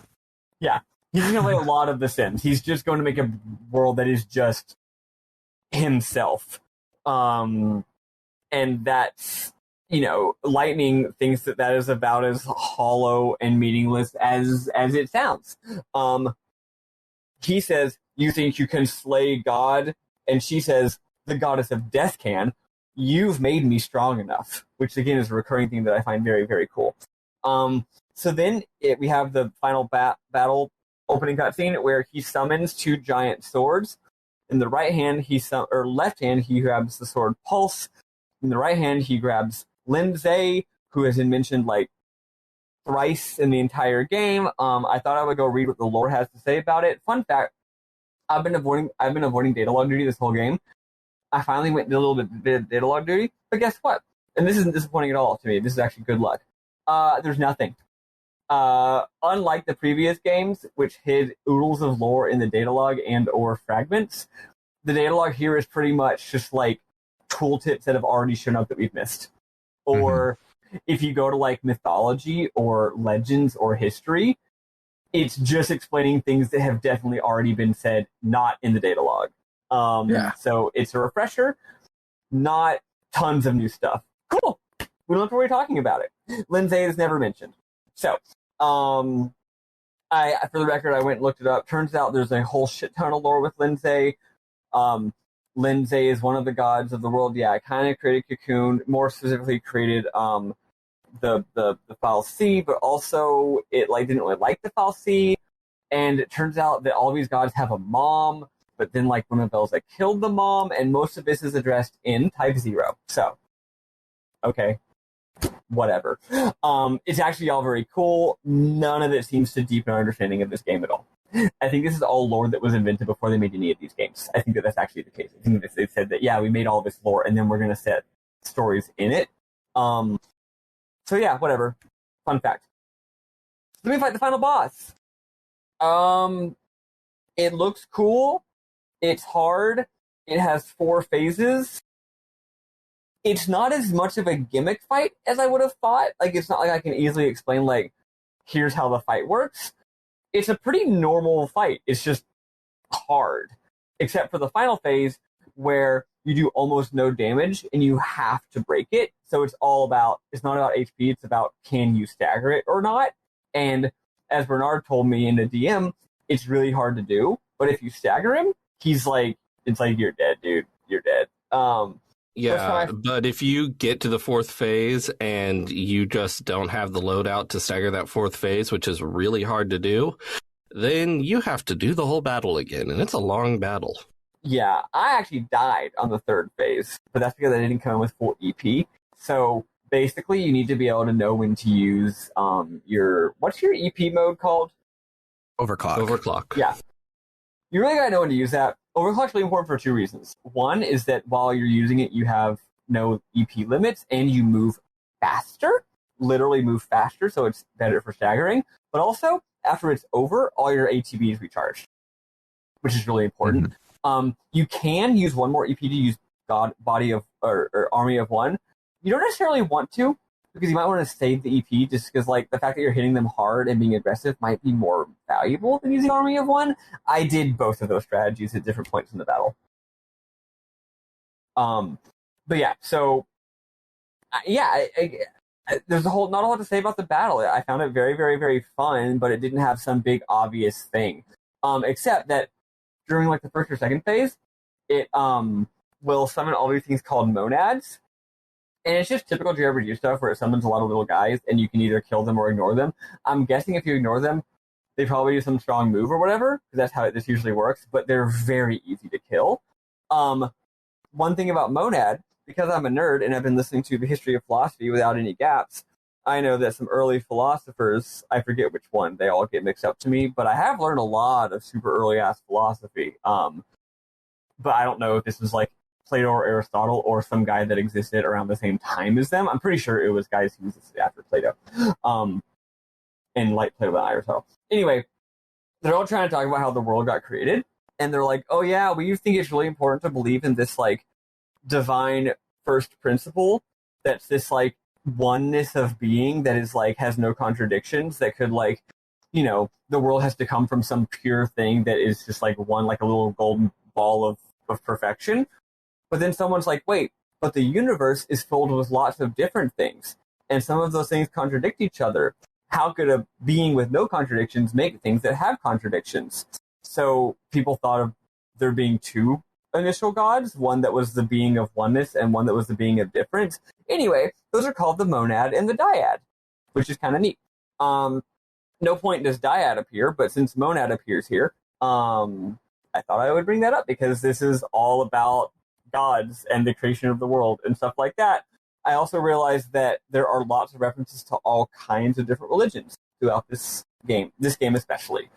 Yeah, he's going to play a lot of The Sims. He's just going to make a world that is just himself. And that's, Lightning thinks that is about as hollow and meaningless as it sounds. He says, you think you can slay God? And she says, the goddess of death can. You've made me strong enough, which again is a recurring theme that I find very, very cool. So then we have the final battle opening cutscene where he summons two giant swords. In the right hand, left hand, he grabs the sword Pulse. In the right hand, he grabs Lindsay, who has been mentioned like thrice in the entire game. I thought I would go read what the lore has to say about it. Fun fact: I've been avoiding data log duty this whole game. I finally went and did a little bit of data log duty, but guess what? And this isn't disappointing at all to me. This is actually good luck. There's nothing. Unlike the previous games, which hid oodles of lore in the data log and or fragments, the data log here is pretty much just like tooltips that have already shown up that we've missed. Or if you go to like mythology or legends or history, it's just explaining things that have definitely already been said, not in the data log. So it's a refresher, not tons of new stuff. Cool. We don't have to worry talking about it. Lindsay is never mentioned. So, for the record, I went and looked it up. Turns out there's a whole shit ton of lore with Lindsay. Lindsay is one of the gods of the world. Yeah, I kind of created Cocoon, more specifically created the File C, but also it didn't really like the File C. And it turns out that all these gods have a mom, but then one of those killed the mom, and most of this is addressed in Type 0. So, okay. Whatever. It's actually all very cool. None of it seems to deepen our understanding of this game at all. I think this is all lore that was invented before they made any of these games. I think that's actually the case. I think they said that, yeah, we made all this lore, and then we're going to set stories in it. So yeah, whatever. Fun fact. Let me fight the final boss. It looks cool. It's hard. It has 4 phases. It's not as much of a gimmick fight as I would have thought. Like, it's not like I can easily explain, like, here's how the fight works. It's a pretty normal fight. It's just hard. Except for the final phase, where you do almost no damage and you have to break it. So it's not about HP, it's about can you stagger it or not. And as Bernard told me in the DM, it's really hard to do. But if you stagger him, it's like, you're dead, dude. You're dead. Yeah, but if you get to the 4th phase and you just don't have the loadout to stagger that 4th phase, which is really hard to do, then you have to do the whole battle again, and it's a long battle. Yeah, I actually died on the 3rd phase, but that's because I didn't come in with full EP. So basically, you need to be able to know when to use what's your EP mode called? Overclock. Yeah. You really gotta know when to use that. Overclock's really important for 2 reasons. One is that while you're using it, you have no EP limits, and you move faster. Literally move faster, so it's better for staggering. But also, after it's over, all your ATB is recharged, which is really important. Mm-hmm. You can use 1 more EP to use Body of or Army of One. You don't necessarily want to, because you might want to save the EP, just because like the fact that you're hitting them hard and being aggressive might be more valuable than using Army of One. I did both of those strategies at different points in the battle. But yeah, so yeah, there's not a lot to say about the battle. I found it very, very, very fun, but it didn't have some big obvious thing. Except that during like the 1st or 2nd phase, it will summon all these things called monads. And it's just typical JRPG stuff where it summons a lot of little guys and you can either kill them or ignore them. I'm guessing if you ignore them, they probably do some strong move or whatever, because that's how this usually works, but they're very easy to kill. One thing about monad, because I'm a nerd and I've been listening to the history of philosophy without any gaps, I know that some early philosophers, I forget which one, they all get mixed up to me, but I have learned a lot of super early-ass philosophy. But I don't know if this was like Plato or Aristotle or some guy that existed around the same time as them. I'm pretty sure it was guys who existed after Plato. And like Plato and Aristotle. Anyway, they're all trying to talk about how the world got created. And they're like, oh yeah, we think it's really important to believe in this like divine first principle that's this like oneness of being that is like has no contradictions, that could like, you know, the world has to come from some pure thing that is just like one, like a little golden ball of perfection. But then someone's like, wait, but the universe is filled with lots of different things, and some of those things contradict each other. How could a being with no contradictions make things that have contradictions? So people thought of there being 2 initial gods, one that was the being of oneness and one that was the being of difference. Anyway, those are called the monad and the dyad, which is kind of neat. No point does dyad appear, but since monad appears here, I thought I would bring that up because this is all about gods and the creation of the world and stuff like that. I also realized that there are lots of references to all kinds of different religions throughout this game especially.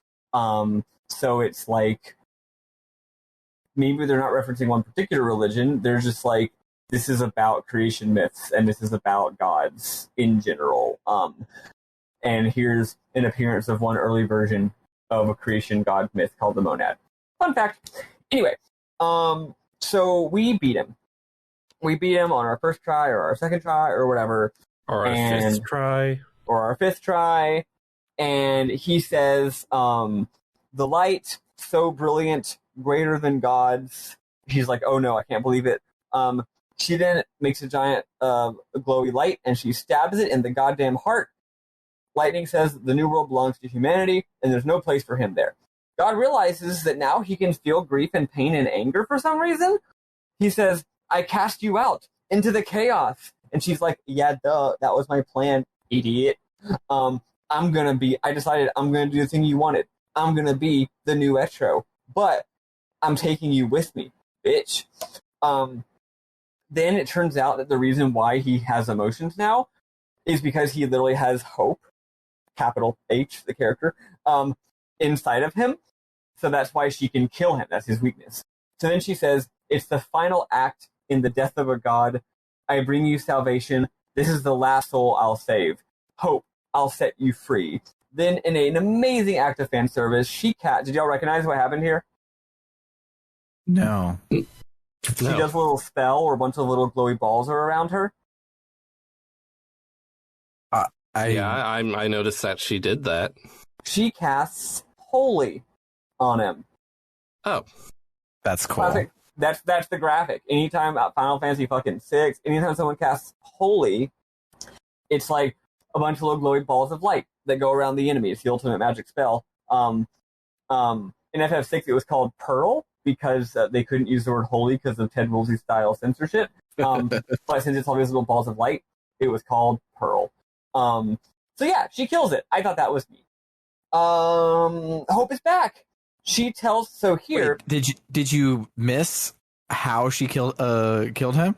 So it's like, maybe they're not referencing one particular religion, they're just like, this is about creation myths and this is about gods in general. And here's an appearance of one early version of a creation god myth called the monad. Fun fact. Anyway, so we beat him. We beat him on our 1st try or our 2nd try or whatever. Or our 5th try. Or our 5th try. And he says, the light, so brilliant, greater than gods. He's like, oh no, I can't believe it. She then makes a giant glowy light and she stabs it in the goddamn heart. Lightning says the new world belongs to humanity and there's no place for him there. God realizes that now he can feel grief and pain and anger for some reason. He says, I cast you out into the chaos. And she's like, yeah, duh, that was my plan, idiot. I decided I'm going to do the thing you wanted. I'm going to be the new Etro, but I'm taking you with me, bitch. Then it turns out that the reason why he has emotions now is because he literally has hope, capital H, the character, inside of him. So that's why she can kill him. That's his weakness. So then she says, it's the final act in the death of a god. I bring you salvation. This is the last soul I'll save. Hope, I'll set you free. Then in an amazing act of fan service, did y'all recognize what happened here? No. She does a little spell where a bunch of little glowy balls are around her. I noticed that she did that. She casts Holy on him. Oh. That's cool. Classic. That's the graphic. Anytime Final Fantasy fucking 6, anytime someone casts Holy, it's like a bunch of little glowy balls of light that go around the enemy. It's the ultimate magic spell. In FF6, it was called Pearl because they couldn't use the word holy because of Ted Woolsey style censorship. But since it's all these little balls of light, it was called Pearl. So yeah, she kills it. I thought that was neat. Hope is back. She tells here. Wait, did you miss how she killed him?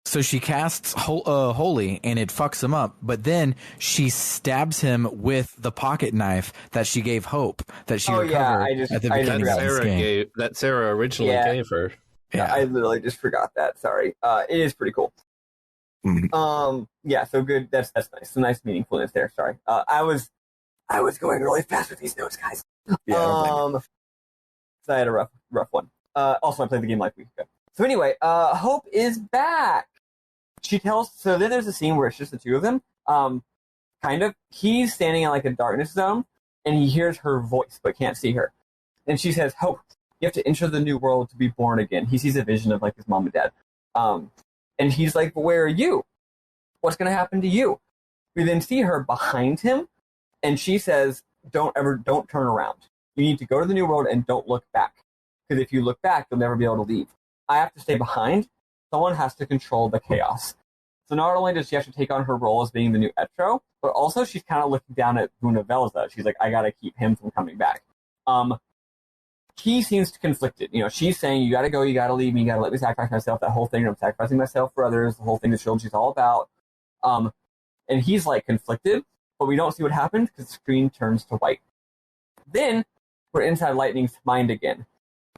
So she casts holy and it fucks him up, but then she stabs him with the pocket knife that she gave Hope that she recovered at the beginning of this game. That Sarah originally gave her. Yeah, I literally just forgot that. Sorry. It is pretty cool. Mm-hmm. Yeah, so good. That's nice. Some nice meaningfulness there. Sorry. I was going really fast with these notes, guys. Yeah, so I had a rough one. Also, I played the game like a week ago. So anyway, Hope is back. She tells. So then there's a scene where it's just the two of them. Kind of. He's standing in like a darkness zone, and he hears her voice but can't see her. And she says, "Hope, you have to enter the new world to be born again." He sees a vision of like his mom and dad. And he's like, "But where are you? What's going to happen to you?" We then see her behind him, and she says, don't turn around. You need to go to the new world and don't look back. Because if you look back, you'll never be able to leave. I have to stay behind. Someone has to control the chaos. So not only does she have to take on her role as being the new Etro, but also she's kind of looking down at Vunavelza. She's like, I got to keep him from coming back. He seems conflicted. You know, she's saying, you got to go, you got to leave me, you got to let me sacrifice myself. That whole thing, I'm sacrificing myself for others, the whole thing that she's all about. And he's like conflicted, but we don't see what happens because the screen turns to white. Then we're inside Lightning's mind again.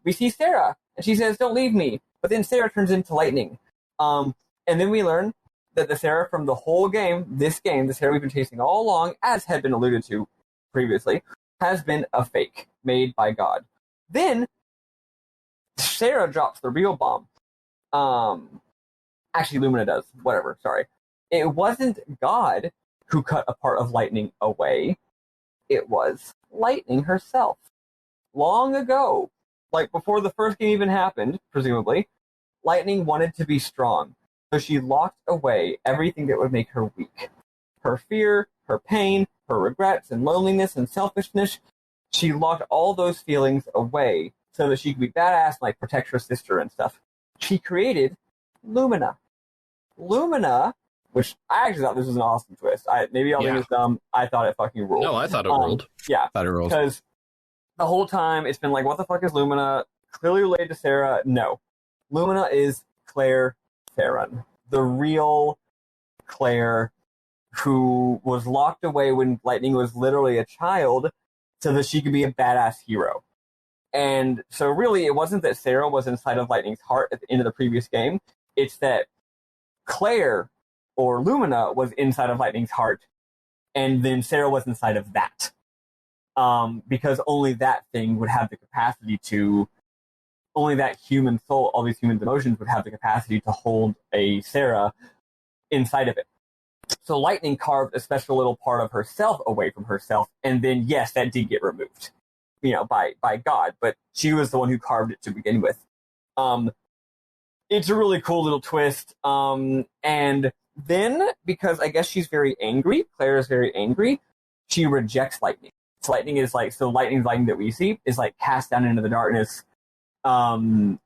We see Sarah, and she says, don't leave me. But then Sarah turns into Lightning. And then we learn that the Sarah from the whole game, the Sarah we've been chasing all along, as had been alluded to previously, has been a fake made by God. Then Sarah drops the real bomb. Actually, Lumina does. Whatever, sorry. It wasn't God who cut a part of Lightning away. It was Lightning herself. Long ago, like before the first game even happened, presumably, Lightning wanted to be strong. So she locked away everything that would make her weak. Her fear, her pain, her regrets and loneliness and selfishness. She locked all those feelings away so that she could be badass and like protect her sister and stuff. She created Lumina. Lumina, which I actually thought this was an awesome twist. Maybe I'll think it's dumb. I thought it fucking ruled. No, I thought it ruled. Yeah. I thought it ruled. Because the whole time it's been like, what the fuck is Lumina? Clearly related to Sarah. No. Lumina is Claire Theron. The real Claire who was locked away when Lightning was literally a child so that she could be a badass hero. And so really it wasn't that Sarah was inside of Lightning's heart at the end of the previous game. It's that Claire or Lumina was inside of Lightning's heart, and then Sarah was inside of that. Because only that thing would have the capacity to, only that human soul, all these human emotions would have the capacity to hold a Sarah inside of it. So Lightning carved a special little part of herself away from herself, and then yes, that did get removed, by God, but she was the one who carved it to begin with. It's a really cool little twist, and then, because I guess she's very angry, Claire is very angry, she rejects Lightning. So Lightning's Lightning that we see is like cast down into the darkness, and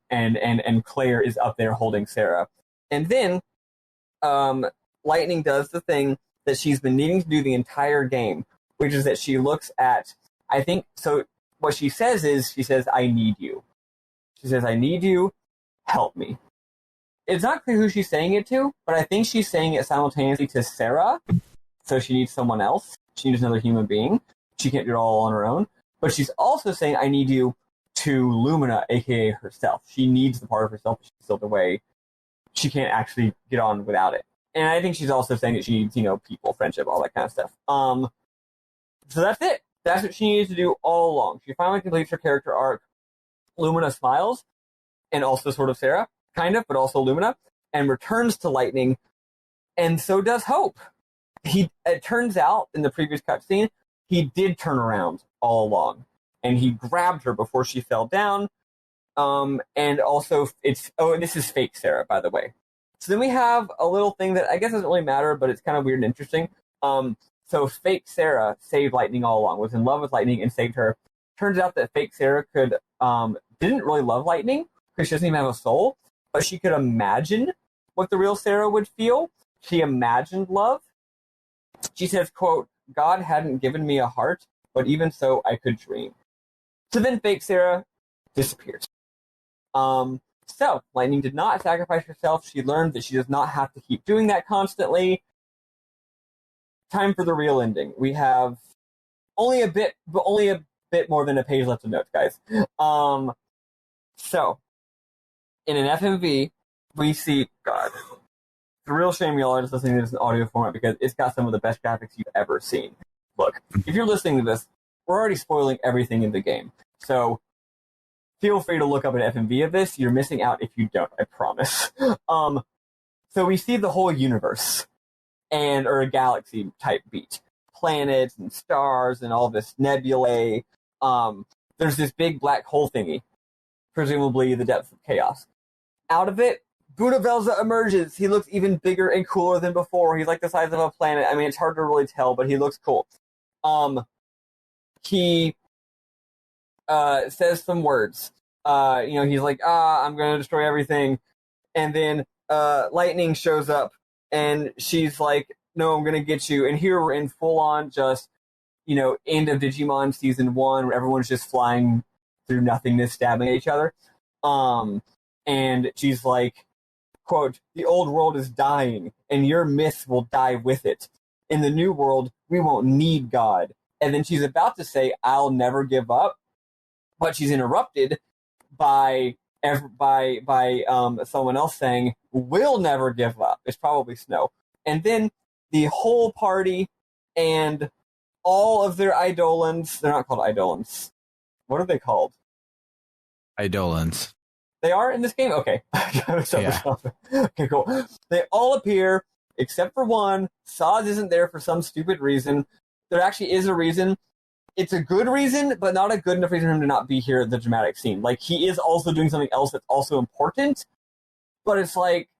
Claire is up there holding Sarah. And then, Lightning does the thing that she's been needing to do the entire game, which is that she looks at, what she says is, I need you. She says, I need you, help me. It's not clear who she's saying it to, but I think she's saying it simultaneously to Sarah, so she needs someone else. She needs another human being. she can't do it all on her own. But she's also saying, I need you to Lumina, aka herself. She needs the part of herself, but she's still the way. She can't actually get on without it. And I think she's also saying that she needs, people, friendship, all that kind of stuff. So that's it. That's what she needed to do all along. She finally completes her character arc. Lumina smiles, and also sort of Sarah, kind of, but also Lumina, and returns to Lightning, and so does Hope. It turns out, in the previous cutscene, he did turn around all along, and he grabbed her before she fell down, and also, and this is fake Sarah, by the way. So then we have a little thing that I guess doesn't really matter, but it's kind of weird and interesting. So fake Sarah saved Lightning all along, was in love with Lightning and saved her. Turns out that fake Sarah didn't really love Lightning because she doesn't even have a soul, but she could imagine what the real Sarah would feel. She imagined love. She says, quote, God hadn't given me a heart, but even so I could dream. So then fake Sarah disappears. So Lightning did not sacrifice herself. She learned that she does not have to keep doing that constantly. Time for the real ending. We have only a bit more than a page left of notes, guys. So, in an FMV, we see, God, it's a real shame y'all are just listening to this in audio format because it's got some of the best graphics you've ever seen. Look, if you're listening to this, we're already spoiling everything in the game. So, feel free to look up an FMV of this. You're missing out if you don't, I promise. So we see the whole universe, or a galaxy type beat. Planets and stars and all this nebulae. There's this big black hole thingy, presumably the depths of chaos. Out of it, Budavelza emerges. He looks even bigger and cooler than before. He's like the size of a planet. I mean, it's hard to really tell, but he looks cool. He says some words. He's like, I'm going to destroy everything. And then Lightning shows up, and she's like, no, I'm going to get you. And here we're in full-on just, end of Digimon Season 1, where everyone's just flying through nothingness, stabbing at each other. And she's like, quote, the old world is dying, and your myths will die with it. In the new world, we won't need God. And then she's about to say, I'll never give up, but she's interrupted by someone else saying, we'll never give up. It's probably Snow. And then the whole party and all of their Eidolons, they're not called Eidolons. What are they called? Eidolons. They are in this game? Okay. Yeah. Okay, cool. They all appear, except for one. Saz isn't there for some stupid reason. There actually is a reason. It's a good reason, but not a good enough reason for him to not be here at the dramatic scene. Like, he is also doing something else that's also important, but it's like,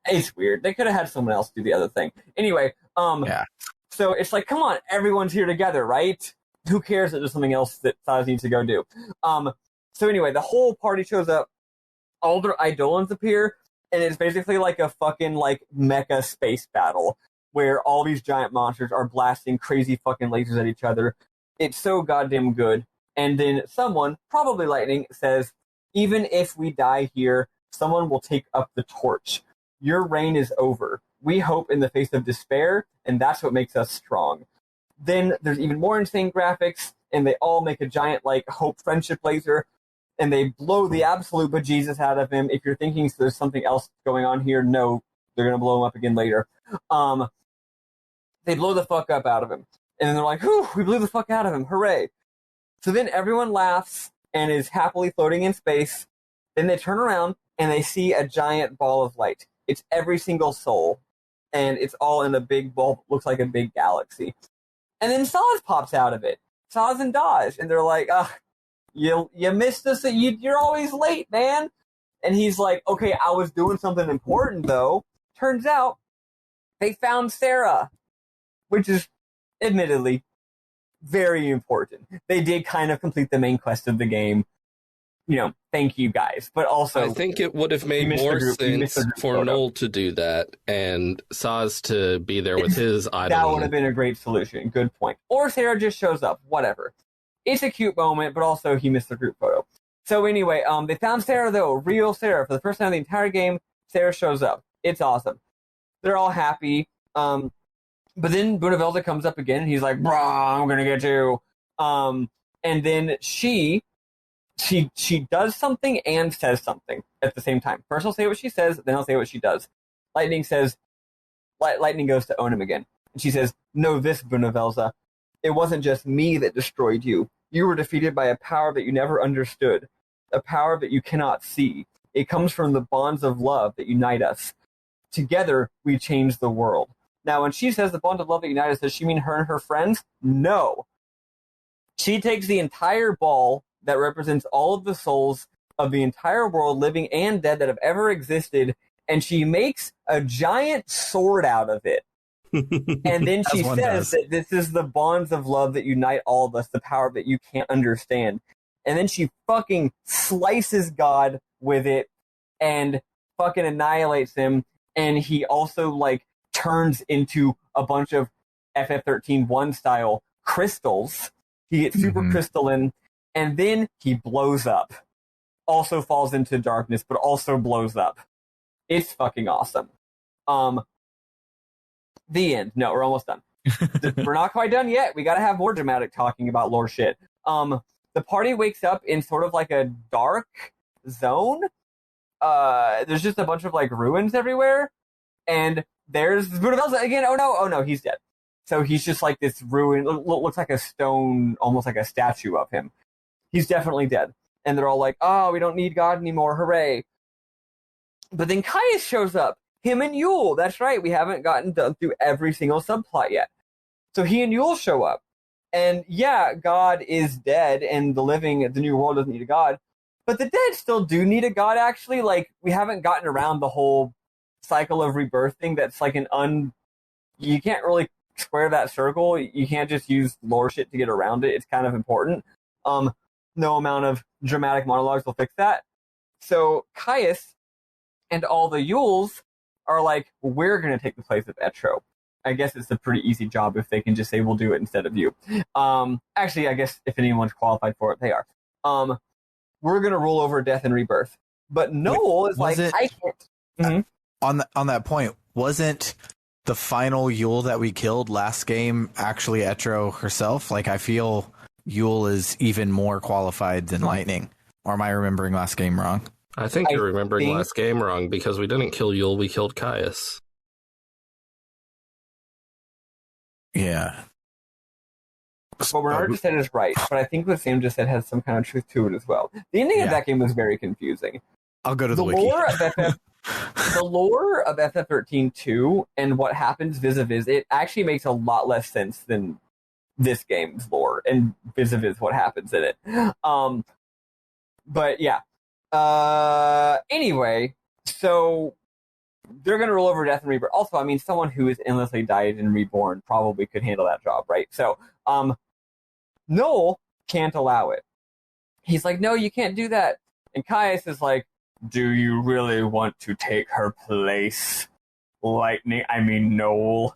it's weird. They could have had someone else do the other thing. Anyway, Yeah. So it's like, come on, everyone's here together, right? Who cares that there's something else that Saz needs to go do? So anyway, the whole party shows up, all their Eidolons appear, and it's basically like a fucking, like, mecha space battle, where all these giant monsters are blasting crazy fucking lasers at each other. It's so goddamn good. And then someone, probably Lightning, says, even if we die here, someone will take up the torch. Your reign is over. We hope in the face of despair, and that's what makes us strong. Then there's even more insane graphics, and they all make a giant, like, hope friendship laser, and they blow the absolute bejesus out of him. If you're thinking there's something else going on here, no, they're going to blow him up again later. They blow the fuck up out of him. And then they're like, whew, we blew the fuck out of him, hooray. So then everyone laughs and is happily floating in space. Then they turn around and they see a giant ball of light. It's every single soul. And it's all in a big ball, looks like a big galaxy. And then Saz pops out of it. Saz and Dodge. And they're like, you missed us. You're always late, man. And he's like, okay, I was doing something important, though. Turns out they found Sarah, which is admittedly very important. They did kind of complete the main quest of the game. Thank you guys. But also, I think it would have made more sense for Noel to do that and Saz to be there with his idol. That would have been a great solution. Good point. Or Sarah just shows up. Whatever. It's a cute moment, but also he missed the group photo. So anyway, they found Sarah, though. Real Sarah. For the first time in the entire game, Sarah shows up. It's awesome. They're all happy. But then Bunavelza comes up again, and he's like, "Brah, I'm gonna get you." And then she does something and says something at the same time. First, I'll say what she says, then I'll say what she does. Lightning goes to own him again, and she says, "Know this, Bunavelza. It wasn't just me that destroyed you. You were defeated by a power that you never understood, a power that you cannot see. It comes from the bonds of love that unite us. Together, we change the world." Now, when she says the bond of love that unite us, does she mean her and her friends? No. She takes the entire ball that represents all of the souls of the entire world, living and dead, that have ever existed, and she makes a giant sword out of it. And then she says that this is the bonds of love that unite all of us, the power that you can't understand. And then she fucking slices God with it and fucking annihilates him. And he also, like, turns into a bunch of FF13-1 style crystals. He gets super crystalline, and then he blows up. Also falls into darkness, but also blows up. It's fucking awesome. The end. No, we're almost done. We're not quite done yet. We gotta have more dramatic talking about lore shit. The party wakes up in sort of like a dark zone. There's just a bunch of like ruins everywhere, and there's Bunavelza again. Oh no, he's dead. So he's just like this ruin, looks like a stone, almost like a statue of him. He's definitely dead. And they're all like, "Oh, we don't need God anymore, hooray." But then Caius shows up. Him and Yule, that's right, we haven't gotten done through every single subplot yet. So he and Yule show up. And yeah, God is dead, and the living, the new world doesn't need a God. But the dead still do need a God, actually. Like, we haven't gotten around the whole cycle of rebirth thing. That's like you can't really square that circle. You can't just use lore shit to get around it. It's kind of important. No amount of dramatic monologues will fix that. So Caius and all the Yules are like, "We're going to take the place of Etro." I guess it's a pretty easy job if they can just say, "We'll do it instead of you." Actually, I guess if anyone's qualified for it, they are. We're going to rule over death and rebirth. But Noel is like, "I can't." On that point, wasn't the final Yule that we killed last game actually Etro herself? Like, I feel Yule is even more qualified than Lightning. Or am I remembering last game wrong? I think you're remembering last game wrong, because we didn't kill Yule, we killed Caius. Yeah. What Bernard just said is right, but I think what Sam just said has some kind of truth to it as well. The ending of that game was very confusing. I'll go to the wiki. The lore of FF13-2 and what happens vis-a-vis it actually makes a lot less sense than this game's lore and vis-a-vis what happens in it. But yeah. Anyway, so they're going to roll over death and rebirth. Also, I mean, someone who is endlessly died and reborn probably could handle that job, right? So, Noel can't allow it. He's like, "No, you can't do that." And Caius is like, "Do you really want to take her place, Lightning? I mean, Noel."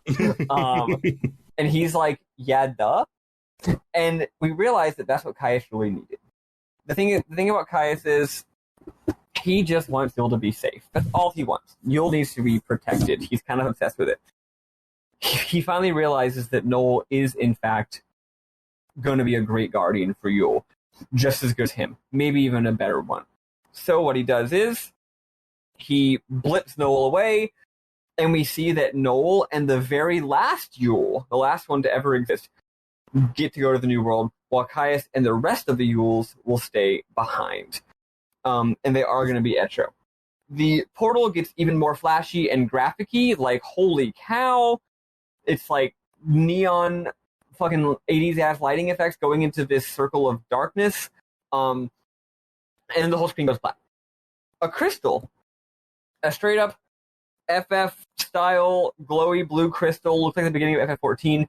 And he's like, "Yeah, duh." And we realize that that's what Caius really needed. The thing about Caius is he just wants Yule to be safe. That's all he wants. Yule needs to be protected. He's kind of obsessed with it. He finally realizes that Noel is, in fact, going to be a great guardian for Yule. Just as good as him. Maybe even a better one. So what he does is he blips Noel away, and we see that Noel and the very last Yule, the last one to ever exist, get to go to the New World, while Caius and the rest of the Yules will stay behind. And they are going to be Etro. The portal gets even more flashy and graphic-y, like, holy cow. It's like neon fucking 80s-ass lighting effects going into this circle of darkness. And the whole screen goes black. A crystal, a straight-up FF-style glowy blue crystal, looks like the beginning of FF14,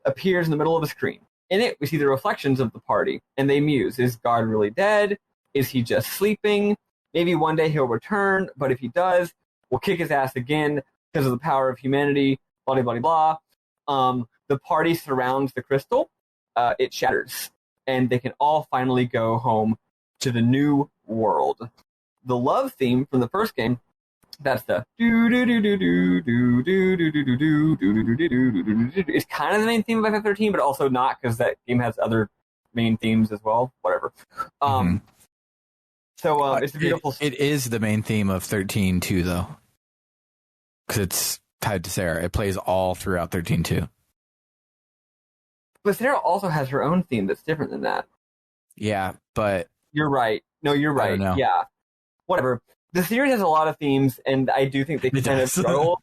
appears in the middle of the screen. In it, we see the reflections of the party, and they muse. Is Guard really dead? Is he just sleeping? Maybe one day he'll return, but if he does, we'll kick his ass again because of the power of humanity, blah, blah, blah, blah. The party surrounds the crystal. It shatters, and they can all finally go home to the new world. The love theme from the first game That's the do do do do do do do do do do do do do do. It's kind of the main theme of FF13, but also not because that game has other main themes as well. Whatever. So it's a beautiful. It is the main theme of 13 too, though, because it's tied to Sarah. It plays all throughout 13 too. But Sarah also has her own theme that's different than that. Yeah, but you're right. No, you're right. Yeah, whatever. The series has a lot of themes, and I do think they kind of struggle.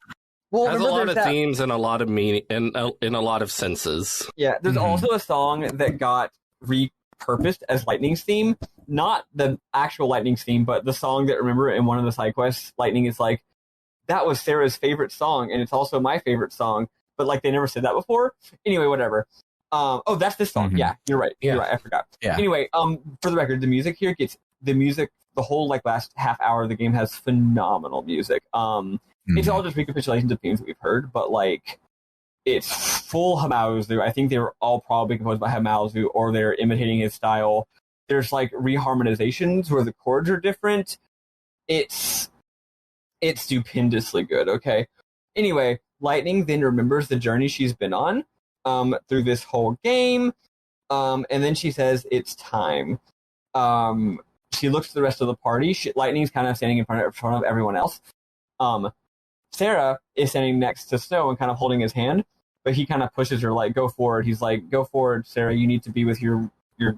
Well, it has a lot of themes and a lot of meaning, and in a lot of senses. Yeah, there's also a song that got repurposed as Lightning's theme. Not the actual Lightning's theme, but the song that, remember, in one of the side quests, Lightning is like, that was Sarah's favorite song, and it's also my favorite song. But like they never said that before. Anyway, whatever. Oh, that's this song. Yeah, you're right. Yeah. You're right. I forgot. Yeah. Anyway, for the record, the music here gets the whole like last half hour of the game has phenomenal music. It's all just recapitulations of themes that we've heard, but like it's full Hamazu. I think they were all probably composed by Hamazu, or they're imitating his style. There's like reharmonizations where the chords are different. It's stupendously good. Okay. Anyway, Lightning then remembers the journey she's been on through this whole game, and then she says it's time. She looks to the rest of the party. Lightning's kind of standing in front of everyone else. Sarah is standing next to Snow and kind of holding his hand, but he kind of pushes her, like, go forward. He's like, go forward, Sarah. You need to be with your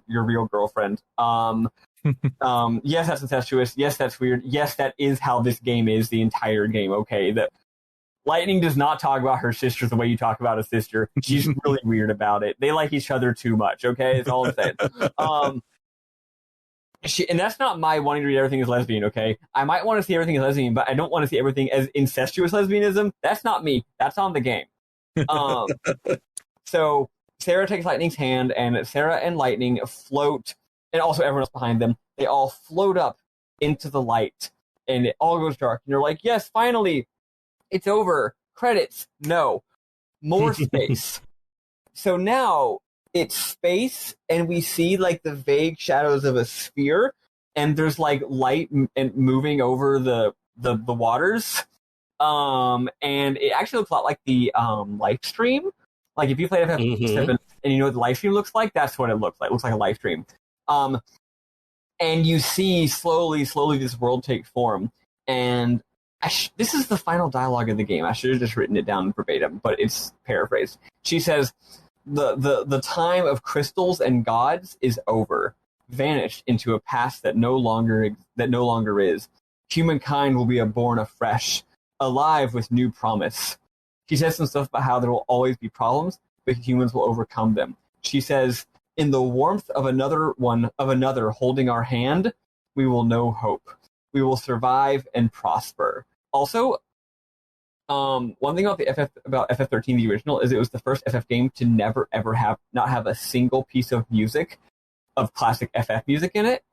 real girlfriend. Yes, that's incestuous. Yes, that's weird. Yes, that is how this game is the entire game. Okay, that Lightning does not talk about her sister the way you talk about a sister. She's really weird about it. They like each other too much. Okay, that's all I'm saying. And that's not my wanting to read everything as lesbian, okay? I might want to see everything as lesbian, but I don't want to see everything as incestuous lesbianism. That's not me. That's on the game. So Sarah takes Lightning's hand, and Sarah and Lightning float, and also everyone else behind them. They all float up into the light, and it all goes dark. And you're like, yes, finally, it's over. Credits. No. More space. So now it's space, and we see like the vague shadows of a sphere, and there's like light and moving over the waters. And it actually looks a lot like the live stream. Like if you played FF7 and you know what the live stream looks like, that's what it looks like. It looks like a live stream. And you see slowly this world take form. And this is the final dialogue of the game. I should have just written it down verbatim, but it's paraphrased. She says, the time of crystals and gods is over, vanished into a past that no longer is. Humankind will be born afresh, alive with new promise. She says some stuff about how there will always be problems, but humans will overcome them. She says, in the warmth of another holding our hand, we will know hope. We will survive and prosper. Also, one thing about FF13, the original, is it was the first FF game to never ever not have a single piece of music, of classic FF music in it.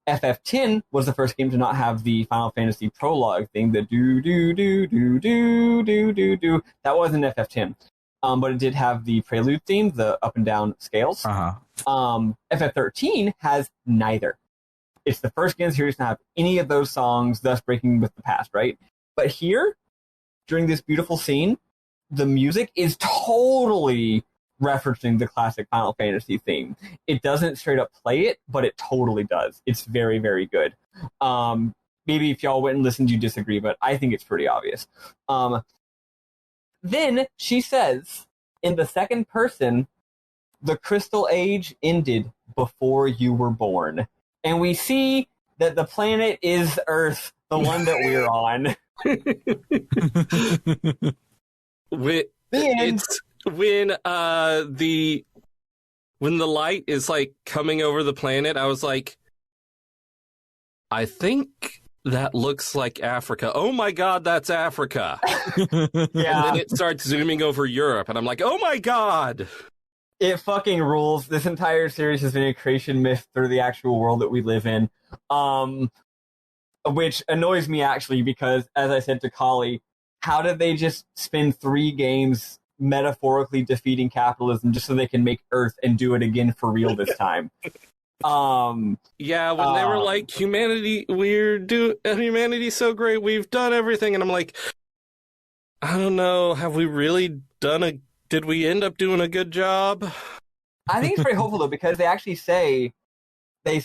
FF10 was the first game to not have the Final Fantasy prologue thing, the do do do do do do do do. That wasn't FF10, but it did have the prelude theme, the up and down scales. FF13 has neither. It's the first game in the series to have any of those songs, thus breaking with the past, right? But here, during this beautiful scene, the music is totally referencing the classic Final Fantasy theme. It doesn't straight up play it, but it totally does. It's very, very good. Maybe if y'all went and listened, you disagree, but I think it's pretty obvious. Then she says, in the second person, the Crystal Age ended before you were born. And we see that the planet is Earth, the one that we're on. It's when the light is like coming over the planet, I was like, I think that looks like Africa. Oh my God, that's Africa. Yeah. And then it starts zooming over Europe, and I'm like, oh my God. It fucking rules. This entire series has been a creation myth through the actual world that we live in. Which annoys me, actually, because, as I said to Kali, how did they just spend 3 games metaphorically defeating capitalism just so they can make Earth and do it again for real this time? Yeah, when they were like, humanity's so great, we've done everything, and I'm like, I don't know, have we really did we end up doing a good job? I think it's very hopeful though, because they actually they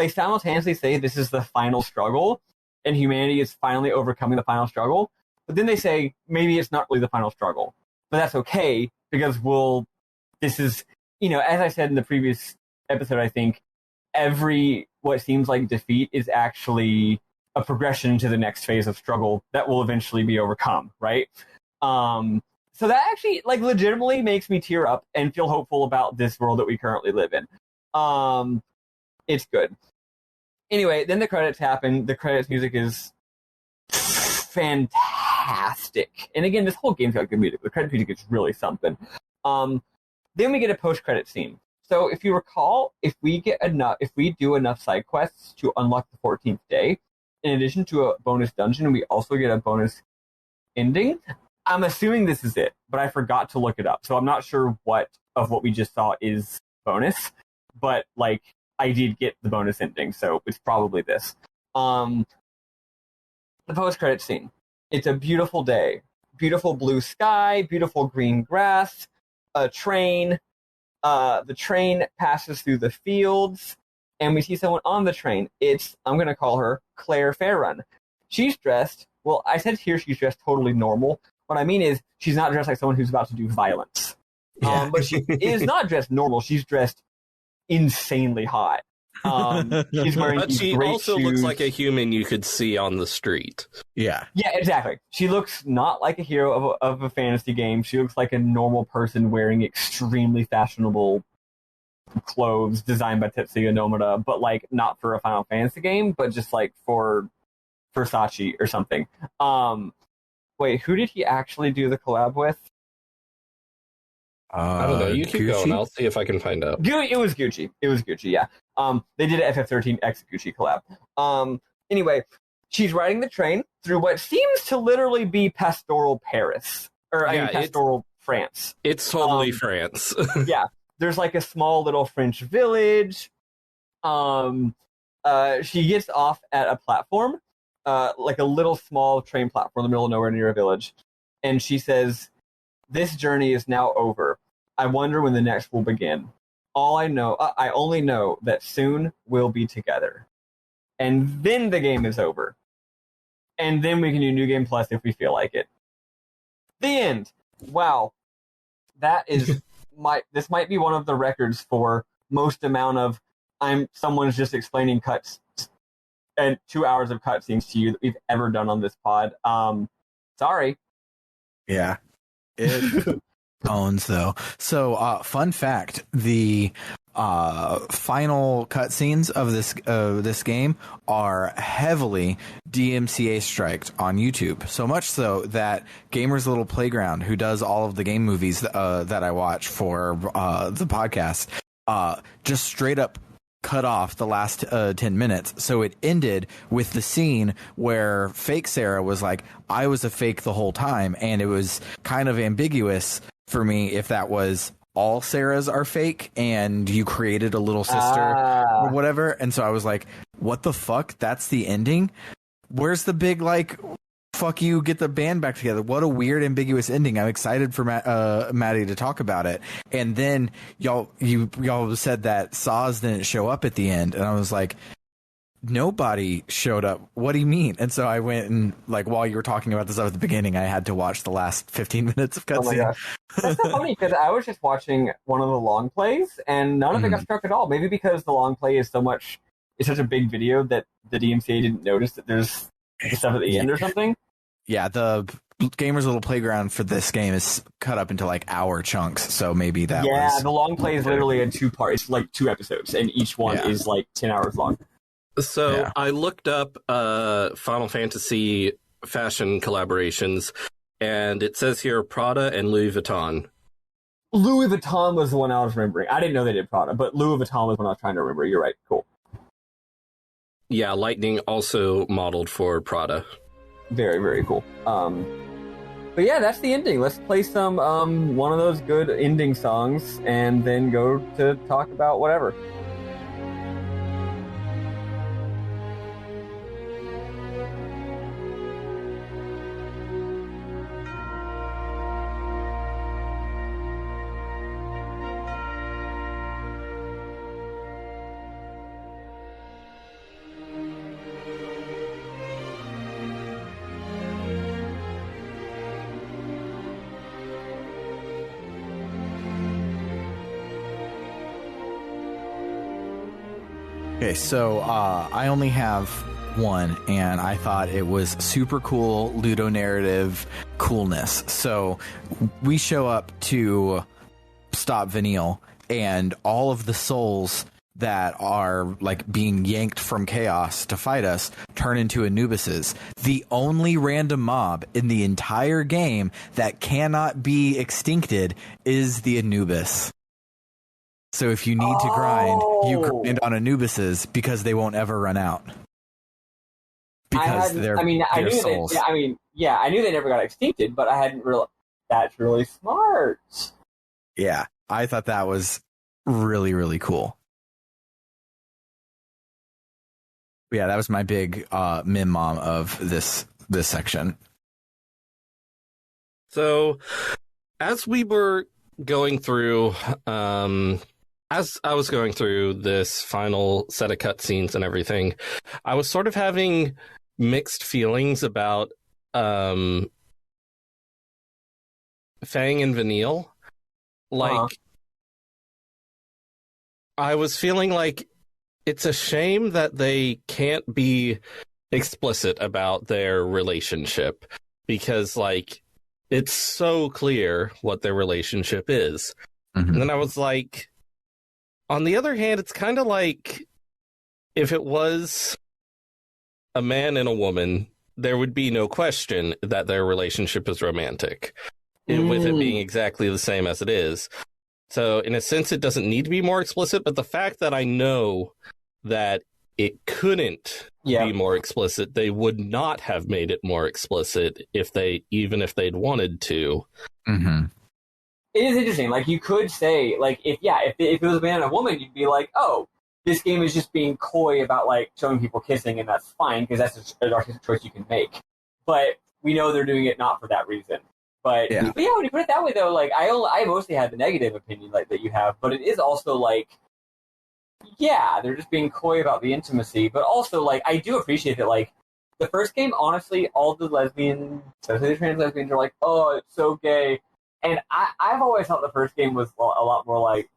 simultaneously say this is the final struggle, and humanity is finally overcoming the final struggle. But then they say maybe it's not really the final struggle, but that's okay because this is, as I said in the previous episode, I think every what seems like defeat is actually a progression to the next phase of struggle that will eventually be overcome, right? So that actually legitimately makes me tear up and feel hopeful about this world that we currently live in. It's good. Anyway, then the credits happen. The credits music is fantastic. And again, this whole game's got good music. The credits music is really something. Then we get a post-credit scene. So if you recall, if we do enough side quests to unlock the 14th day, in addition to a bonus dungeon, we also get a bonus ending. I'm assuming this is it, but I forgot to look it up. So I'm not sure what we just saw is bonus, but I did get the bonus ending, so it's probably this. The post-credit scene. It's a beautiful day. Beautiful blue sky, beautiful green grass, a train. The train passes through the fields, and we see someone on the train. I'm going to call her Claire Farron. She's dressed, well, I said here she's dressed totally normal. What I mean is she's not dressed like someone who's about to do violence. Yeah. But she is not dressed normal. She's dressed insanely hot. She's wearing But she great also shoes. looks like a human you could see on the street. Yeah. Yeah, exactly. She looks not like a hero of a fantasy game. She looks like a normal person wearing extremely fashionable clothes designed by Tetsuya Nomura, but not for a Final Fantasy game, but just for Versace or something. Wait, who did he actually do the collab with? I don't know. You keep going. I'll see if I can find out. It was Gucci. Yeah. They did an FF13 X Gucci collab. Anyway, she's riding the train through what seems to literally be pastoral Paris. Pastoral France. It's totally France. Yeah. There's a small little French village. She gets off at a platform, a little small train platform in the middle of nowhere near a village. And she says, "This journey is now over. I wonder when the next will begin. I only know that soon we'll be together." And then the game is over. And then we can do New Game Plus if we feel like it. The end. Wow. That is this might be one of the records for most amount of someone's just explaining cuts and 2 hours of cutscenes to you that we've ever done on this pod. Sorry. Yeah. It owns though. So fun fact, the final cutscenes of this game are heavily DMCA striked on YouTube. So much so that Gamer's Little Playground, who does all of the game movies that I watch for the podcast, just straight up cut off the last 10 minutes. So it ended with the scene where fake Sarah was like, I was a fake the whole time. And it was kind of ambiguous for me if that was all Sarahs are fake and you created a little sister or whatever. And so I was like, what the fuck? That's the ending? Where's the big fuck you, get the band back together? What a weird ambiguous ending. I'm excited for Maddie to talk about it. And then y'all said that Saz didn't show up at the end, and I was like, nobody showed up. What do you mean? And so I went and while you were talking about this stuff at the beginning, I had to watch the last 15 minutes of cutscene. Oh my gosh. That's so funny because I was just watching one of the long plays and none of it got struck at all. Maybe because the long play is such a big video that the DMCA didn't notice that there's stuff at the end or something. Yeah, the Gamer's Little Playground for this game is cut up into hour chunks, so maybe that was... Yeah, the long play is literally in 2 parts. It's 2 episodes, and each one is 10 hours long. So I looked up Final Fantasy fashion collaborations, and it says here Prada and Louis Vuitton. Louis Vuitton was the one I was remembering. I didn't know they did Prada, but Louis Vuitton was one I was trying to remember. You're right. Cool. Yeah, Lightning also modeled for Prada. Very, very cool. But yeah, that's the ending. Let's play some one of those good ending songs and then go to talk about whatever. Okay, so I only have one, and I thought it was super cool ludonarrative coolness. So we show up to stop Vanille, and all of the souls that are like being yanked from chaos to fight us turn into Anubises. The only random mob in the entire game that cannot be extincted is the Anubis. So if you need to grind, you grind on Anubises because they won't ever run out. Because they're I knew souls. I knew they never got extincted, but I hadn't realized that's really smart. Yeah, I thought that was really, really cool. Yeah, that was my big mim mom of this section. So, as we were going through, as I was going through this final set of cutscenes and everything, I was sort of having mixed feelings about Fang and Vanille. Like, I was feeling like it's a shame that they can't be explicit about their relationship because, like, it's so clear what their relationship is. Mm-hmm. And then I was like, on the other hand, it's kind of like if it was a man and a woman, there would be no question that their relationship is romantic, with it being exactly the same as it is. So, in a sense, it doesn't need to be more explicit, but the fact that I know that it couldn't be more explicit, they would not have made it more explicit even if they'd wanted to. Mm-hmm. It is interesting. Like, you could say, like, if it was a man and a woman, you'd be like, oh, this game is just being coy about, like, showing people kissing, and that's fine, because that's an artistic choice you can make. But we know they're doing it not for that reason. But yeah, when you put it that way, though, like, I mostly had the negative opinion like that you have, but it is also, like, yeah, they're just being coy about the intimacy, but also, like, I do appreciate that, like, the first game, honestly, all the lesbians, especially the trans lesbians, are like, oh, it's so gay. And I've always thought the first game was a lot more like,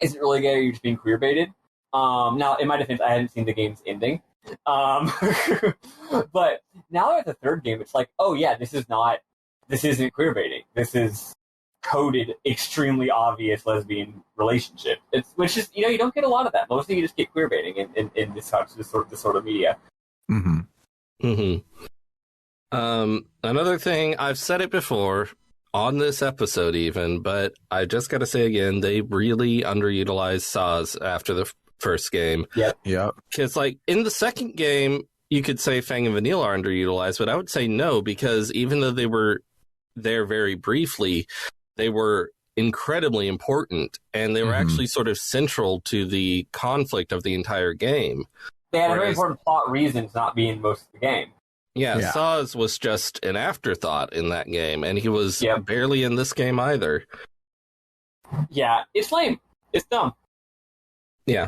is it really gay or are you just being queer baited? Now, in my defense, I hadn't seen the game's ending. But now at the third game, it's like, oh yeah, this isn't queer baiting. This is coded, extremely obvious lesbian relationship. Which is, you don't get a lot of that. Mostly you just get queer baiting in this sort of media. Mm-hmm. Mm-hmm. Another thing, I've said it before on this episode even, but I just gotta say again, they really underutilized Saz after the first game. Yep. Because, like, in the second game, you could say Fang and Vanille are underutilized, but I would say no, because even though they were there very briefly, they were incredibly important, and they were actually sort of central to the conflict of the entire game. They had very important plot reasons not being most of the game. Yeah, Saz was just an afterthought in that game, and he was barely in this game either. Yeah, it's lame. It's dumb. Yeah.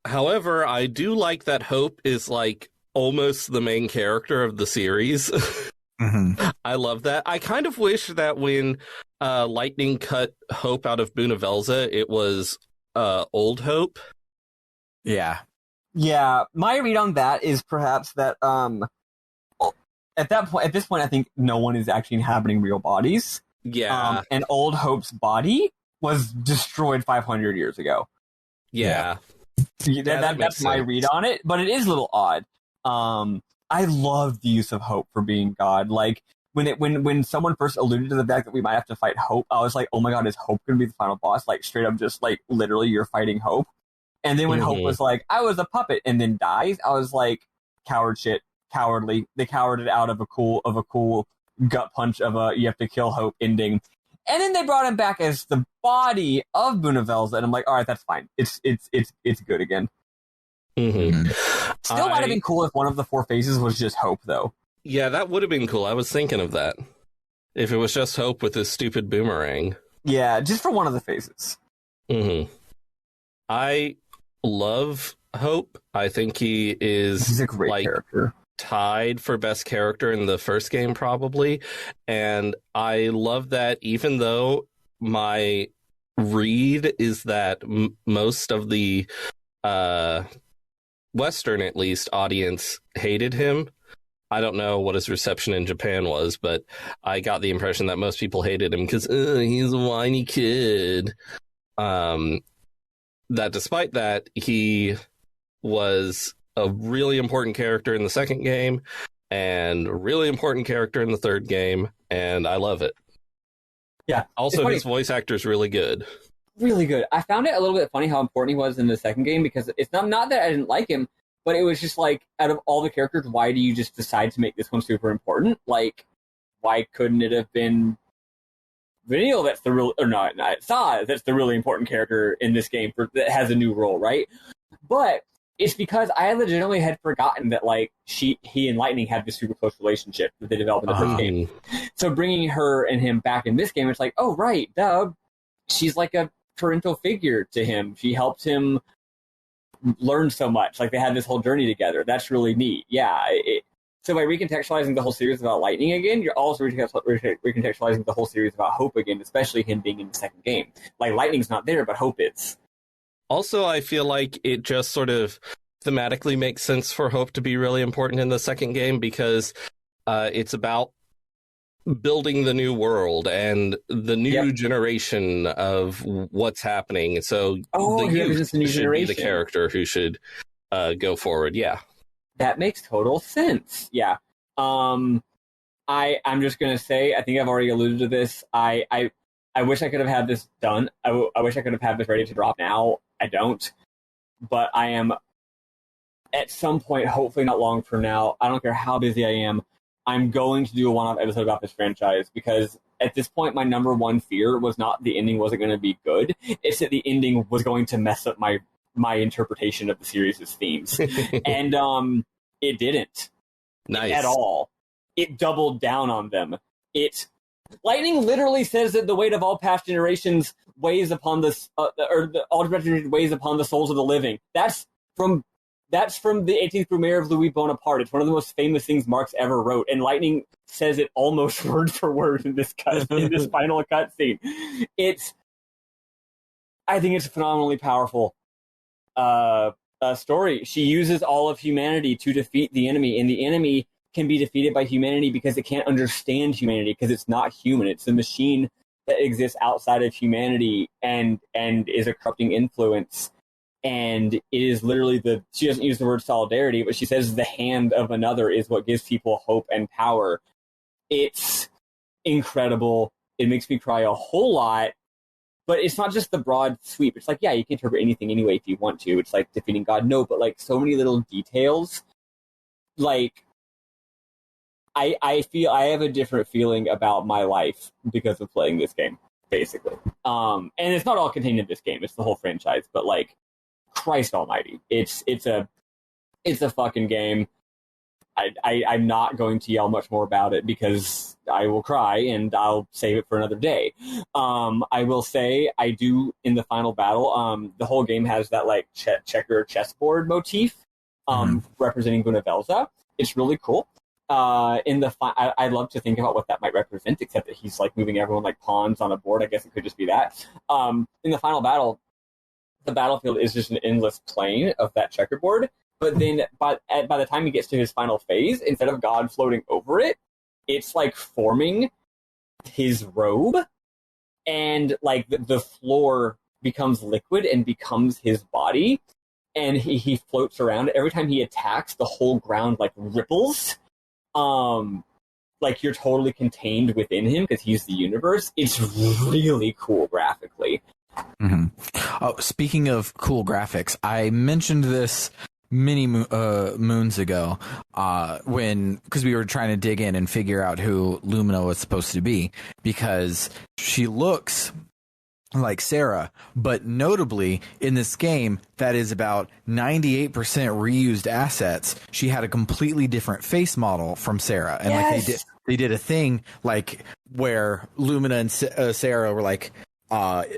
However, I do like that Hope is, like, almost the main character of the series. I love that. I kind of wish that when Lightning cut Hope out of Bunavelza, it was Old Hope. Yeah. Yeah, my read on that is perhaps that at this point, I think no one is actually inhabiting real bodies. Yeah. And Old Hope's body was destroyed 500 years ago. Yeah. That's my read on it, but it is a little odd. I love the use of Hope for being God. Like, when someone first alluded to the fact that we might have to fight Hope, I was like, oh my god, is Hope going to be the final boss? Like, straight up just, like, literally you're fighting Hope. And then when Hope was like, I was a puppet, and then dies, I was like, coward shit. Cowardly. They cowarded out of a cool gut punch of a you have to kill Hope ending. And then they brought him back as the body of Bunavelza, and I'm like, all right, that's fine. It's good again. Still might have been cool if one of the four faces was just Hope, though. Yeah, that would have been cool. I was thinking of that. If it was just Hope with his stupid boomerang. Yeah, just for one of the faces. I love Hope. I think he's a great character. Tied for best character in the first game, probably. And I love that even though my read is that most of the Western, at least, audience hated him. I don't know what his reception in Japan was, but I got the impression that most people hated him because he's a whiny kid. That despite that, he was a really important character in the second game and a really important character in the third game, and I love it. Yeah. Also, his voice actor is really good. Really good. I found it a little bit funny how important he was in the second game, because it's not that I didn't like him, but it was just like, out of all the characters, why do you just decide to make this one super important? Like, why couldn't it have been Vanille that's the real, or not Saz that's the really important character in this game that has a new role, right? But it's because I legitimately had forgotten that like he and Lightning had this super close relationship with the development of this game. So bringing her and him back in this game, it's like, oh right, duh, she's like a parental figure to him. She helped him learn so much. Like they had this whole journey together. That's really neat. Yeah. So by recontextualizing the whole series about Lightning again, you're also recontextualizing the whole series about Hope again, especially him being in the second game. Like Lightning's not there, but Hope is. Also, I feel like it just sort of thematically makes sense for Hope to be really important in the second game because it's about building the new world and the new generation of what's happening. So the youth should be the character who should go forward. Yeah. That makes total sense. Yeah. I'm just going to say, I think I've already alluded to this. I wish I could have had this done. I wish I could have had this ready to drop now. I don't. But I am, at some point, hopefully not long from now, I don't care how busy I am, I'm going to do a one-off episode about this franchise, because at this point, my number one fear was not the ending wasn't going to be good. It's that the ending was going to mess up my interpretation of the series' themes. And it didn't. Nice. At all. It doubled down on them. Lightning literally says that the weight of all past generations weighs upon all generations weighs upon the souls of the living. That's from the 18th Brumaire of Louis Bonaparte. It's one of the most famous things Marx ever wrote, and Lightning says it almost word for word in this final cutscene. I think it's a phenomenally powerful story. She uses all of humanity to defeat the enemy, and the enemy can be defeated by humanity because it can't understand humanity, because it's not human. It's a machine that exists outside of humanity and is a corrupting influence. And it is literally she doesn't use the word solidarity, but she says the hand of another is what gives people hope and power. It's incredible. It makes me cry a whole lot. But it's not just the broad sweep. It's like, yeah, you can interpret anything anyway if you want to. It's like defeating God. No, but like so many little details. Like, I feel I have a different feeling about my life because of playing this game, basically. And it's not all contained in this game. It's the whole franchise. But like, Christ almighty. It's a fucking game. I'm not going to yell much more about it because I will cry and I'll save it for another day. I will say I do in the final battle. The whole game has that like checker chessboard motif representing Gunavelza. It's really cool. I love to think about what that might represent, except that he's like moving everyone like pawns on a board. I guess it could just be that. In the final battle, the battlefield is just an endless plane of that checkerboard. But then by the time he gets to his final phase, instead of God floating over it, it's like forming his robe, and like the floor becomes liquid and becomes his body, and he floats around. Every time he attacks, the whole ground like ripples. Like you're totally contained within him because he's the universe. It's really cool graphically. Mm-hmm. Oh, speaking of cool graphics, I mentioned this many moons ago because we were trying to dig in and figure out who Lumina was supposed to be, because she looks like Sarah, but notably in this game that is about 98% reused assets, she had a completely different face model from Sarah. And like they did a thing like where Lumina and Sarah were like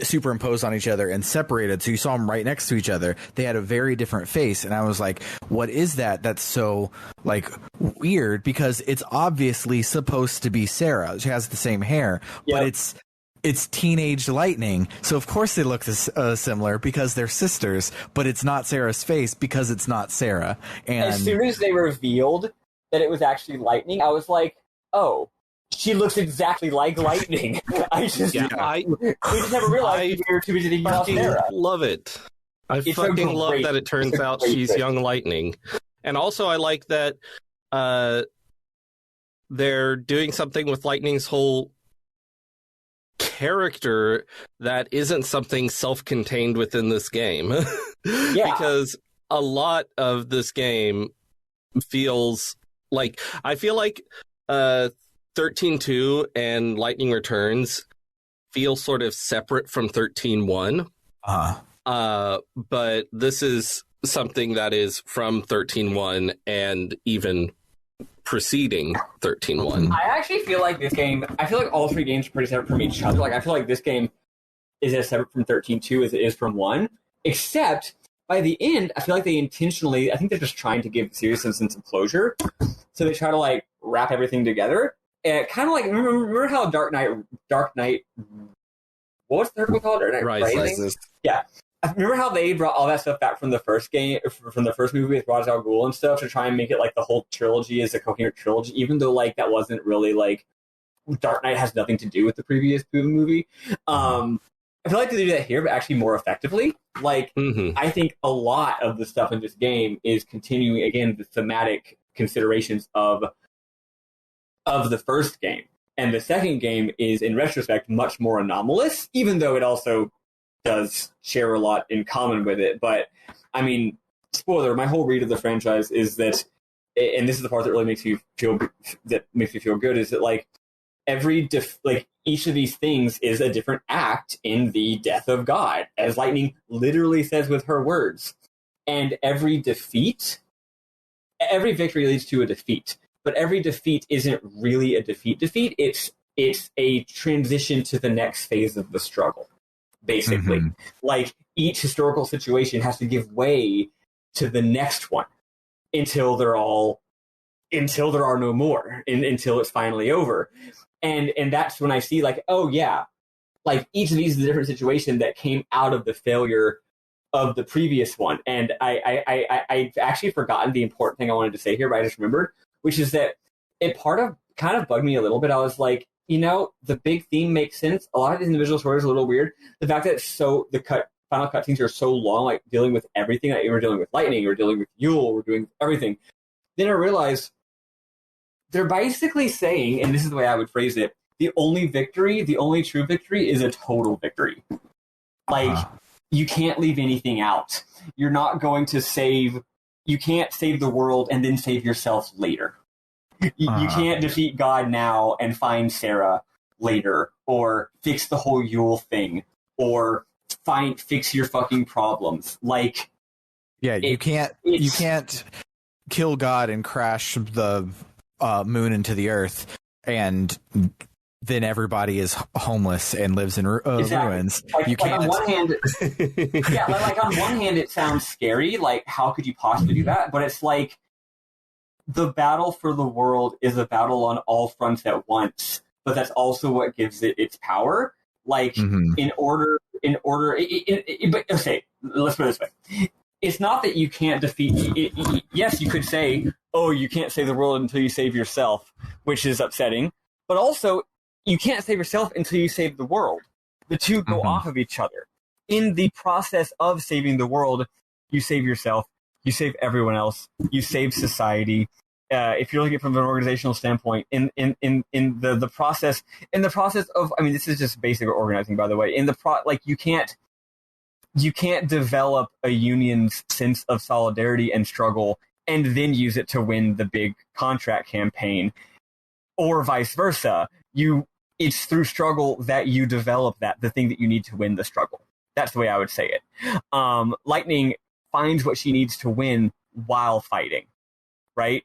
superimposed on each other and separated, so you saw them right next to each other. They had a very different face, and I was like, what is that? That's so like weird, because it's obviously supposed to be Sarah. She has the same hair, but it's teenage Lightning, so of course they look similar because they're sisters, but it's not Sarah's face because it's not Sarah. And as soon as they revealed that it was actually Lightning, I was like, oh, she looks exactly like Lightning. I just never realized we were too busy thinking about Sarah. Love it. I fucking love that it turns out she's young Lightning. And also I like that they're doing something with Lightning's whole character that isn't something self-contained within this game. Because a lot of this game feels like, I feel like 13.2 and Lightning Returns feel sort of separate from 13.1. But this is something that is from 13.1 and even preceding 13.1. I actually feel like this game, I feel like all three games are pretty separate from each other. Like, I feel like this game is as separate from 13.2 as it is from 1, except by the end, I feel like they intentionally, I think they're just trying to give the series some sense of closure. So they try to, like, wrap everything together. And kind of like, remember how Dark Knight, what was the third one called? Dark Knight Rises. Yeah. Remember how they brought all that stuff back from the first game, from the first movie with Ra's al Ghul and stuff, to try and make it like the whole trilogy is a coherent trilogy, even though like that wasn't really like Dark Knight has nothing to do with the previous movie. I feel like they do that here, but actually more effectively. Like, I think a lot of the stuff in this game is continuing again the thematic considerations of the first game, and the second game is in retrospect much more anomalous, even though it also does share a lot in common with it. But I mean, spoiler, my whole read of the franchise is that, and this is the part that really makes me feel good, is that like each of these things is a different act in the death of God, as Lightning literally says with her words. And every victory leads to a defeat, but every defeat isn't really a defeat. It's a transition to the next phase of the struggle. Basically, like each historical situation has to give way to the next one until there are no more, until it's finally over. And that's when I see like, oh yeah, like each of these is a different situation that came out of the failure of the previous one. And I've actually forgotten the important thing I wanted to say here, but I just remembered, which is that it kind of bugged me a little bit. I was like, you know, the big theme makes sense. A lot of these individual stories are a little weird. The fact that final cutscenes are so long, like dealing with everything, like we're dealing with Lightning, we're dealing with Yule, we're doing everything. Then I realized they're basically saying, and this is the way I would phrase it, the only true victory is a total victory. Like, you can't leave anything out. You're not going to you can't save the world and then save yourself later. You can't defeat God now and find Sarah later, or fix the whole Yule thing, or fix your fucking problems. Like, yeah, you can't kill God and crash the moon into the earth, and then everybody is homeless and lives in ruins. You can't. On one hand, on one hand, it sounds scary. Like, how could you possibly do that? But it's like, the battle for the world is a battle on all fronts at once, but that's also what gives it its power. Like, but okay, let's put it this way. It's not that you can't defeat, yes, you could say, oh, you can't save the world until you save yourself, which is upsetting, but also, you can't save yourself until you save the world. The two go off of each other. In the process of saving the world, you save yourself, you save everyone else, you save society. If you're looking at it from an organizational standpoint, in the process of, I mean, this is just basic organizing, by the way. You can't develop a union's sense of solidarity and struggle and then use it to win the big contract campaign, or vice versa. It's through struggle that you develop the thing that you need to win the struggle. That's the way I would say it. Lightning finds what she needs to win while fighting, right?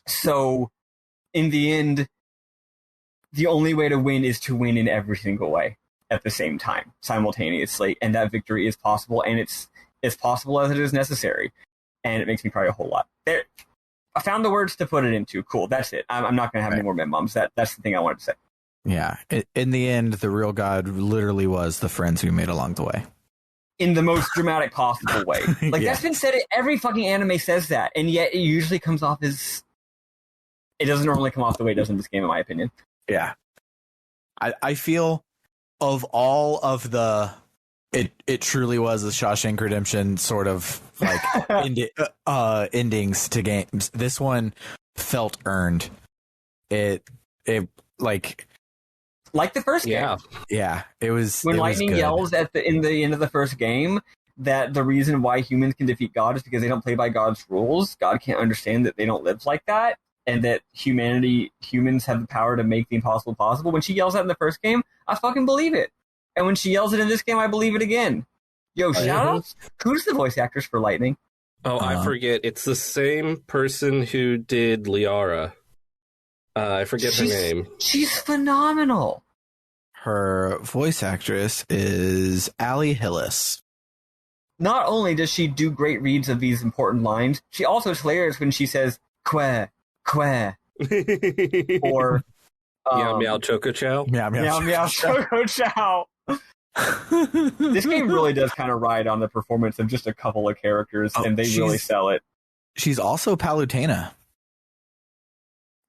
So in the end, the only way to win is to win in every single way at the same time, simultaneously, and that victory is possible, and it's as possible as it is necessary, and it makes me cry a whole lot. There, I found the words to put it into. Cool, that's it. I'm not going to have any more mem moms. That's the thing I wanted to say. Yeah. In the end, the real God literally was the friends we made along the way. In the most dramatic possible way. Like, Yeah. that's been said, every fucking anime says that, and yet it usually comes off as... It doesn't normally come off the way it does in this game, in my opinion. Yeah. I feel of all of the... It truly was a Shawshank Redemption sort of like endings to games. This one felt earned. It like the first game. Yeah, it was When it was Lightning good. yells in the end of the first game that the reason why humans can defeat God is because they don't play by God's rules. God can't understand that they don't live like that, and that humans have the power to make the impossible possible. When she yells that in the first game, I fucking believe it. And when she yells it in this game, I believe it again. Yo, shout outs. Who's the voice actors for Lightning? Oh, I forget. It's the same person who did Liara. I forget her name. She's phenomenal. Her voice actress is Allie Hillis. Not only does she do great reads of these important lines, she also is hilarious when she says, "Queh, queh," or meow meow choco chow. Meow meow meow choco chow. This game really does kind of ride on the performance of just a couple of characters, and they really sell it. She's also Palutena.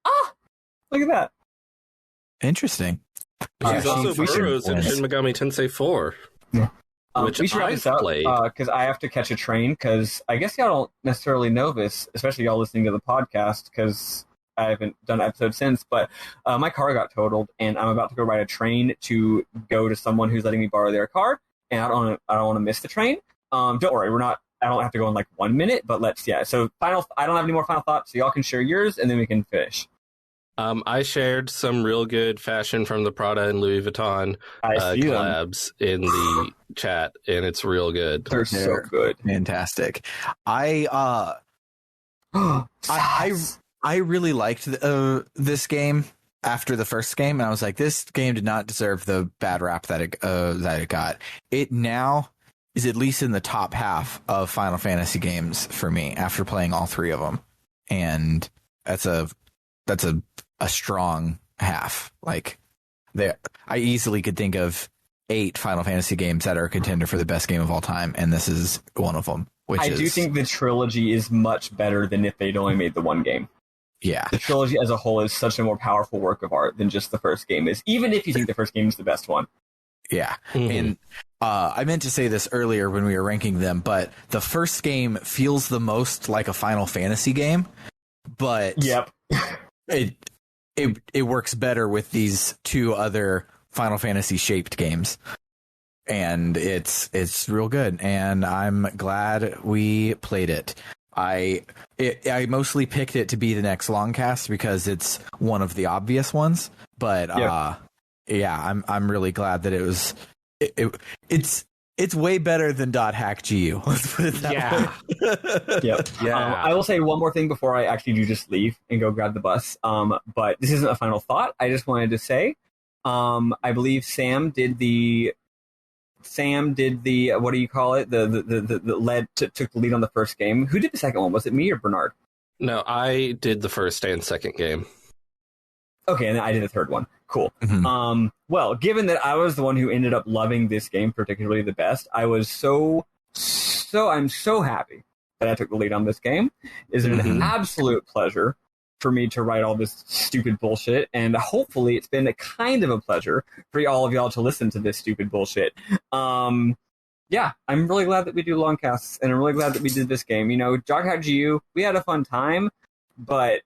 Ah, look at that. Interesting. She's also Burroughs in Shin Megami Tensei 4. Yeah. Which we should wrap this up because I have to catch a train, because I guess y'all don't necessarily know this, especially y'all listening to the podcast, because I haven't done an episode since, but my car got totaled, and I'm about to go ride a train to go to someone who's letting me borrow their car, and I don't want to miss the train. Don't worry, I don't have to go in like 1 minute, but so I don't have any more final thoughts, so y'all can share yours, and then we can finish. I shared some real good fashion from the Prada and Louis Vuitton collabs in the chat, and it's real good. They're so good. Fantastic. I really liked this game after the first game, and I was like, this game did not deserve the bad rap that it got. It now is at least in the top half of Final Fantasy games for me after playing all three of them, and that's a strong half. Like, I easily could think of 8 Final Fantasy games that are a contender for the best game of all time, and this is one of them. I do think the trilogy is much better than if they'd only made the one game. Yeah. The trilogy as a whole is such a more powerful work of art than just the first game is, even if you think the first game is the best one. Yeah. Mm-hmm. And I meant to say this earlier when we were ranking them, but the first game feels the most like a Final Fantasy game, but yep. It works better with these 2 other Final Fantasy shaped games. And it's real good, and I'm glad we played it. I mostly picked it to be the next LongCast because it's one of the obvious ones, but I'm really glad that it was it's way better than .hack GU. Let's put it that way. Yep. Yeah. I will say one more thing before I actually do just leave and go grab the bus. But this isn't a final thought. I just wanted to say, I believe Sam did the what do you call it? The took the lead on the first game. Who did the second one? Was it me or Bernard? No, I did the first and second game. Okay, and then I did the third one. Cool. Mm-hmm. Well, given that I was the one who ended up loving this game particularly the best, I was I'm so happy that I took the lead on this game. It's an absolute pleasure for me to write all this stupid bullshit, and hopefully it's been a kind of a pleasure for all of y'all to listen to this stupid bullshit. Yeah, I'm really glad that we do long casts, and I'm really glad that we did this game. You know, Joghack GU, we had a fun time, but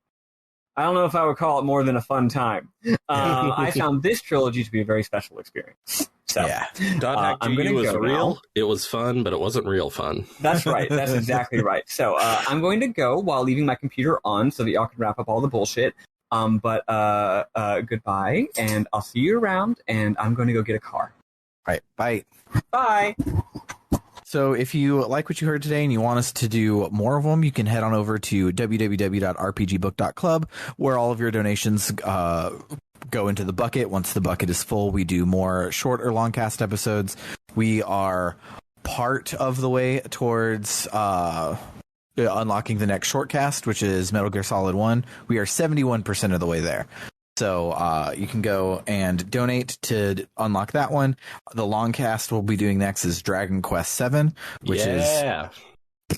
I don't know if I would call it more than a fun time. I found this trilogy to be a very special experience. So, yeah. .hack GU was real. Now. It was fun, but it wasn't real fun. That's right. That's exactly right. So I'm going to go while leaving my computer on so that y'all can wrap up all the bullshit. But goodbye, and I'll see you around, and I'm going to go get a car. All right. Bye. Bye. So if you like what you heard today and you want us to do more of them, you can head on over to www.rpgbook.club, where all of your donations go into the bucket. Once the bucket is full, we do more short or long cast episodes. We are part of the way towards unlocking the next short cast, which is Metal Gear Solid 1. We are 71% of the way there. So you can go and donate to unlock that one. The LongCast we'll be doing next is Dragon Quest VII, which is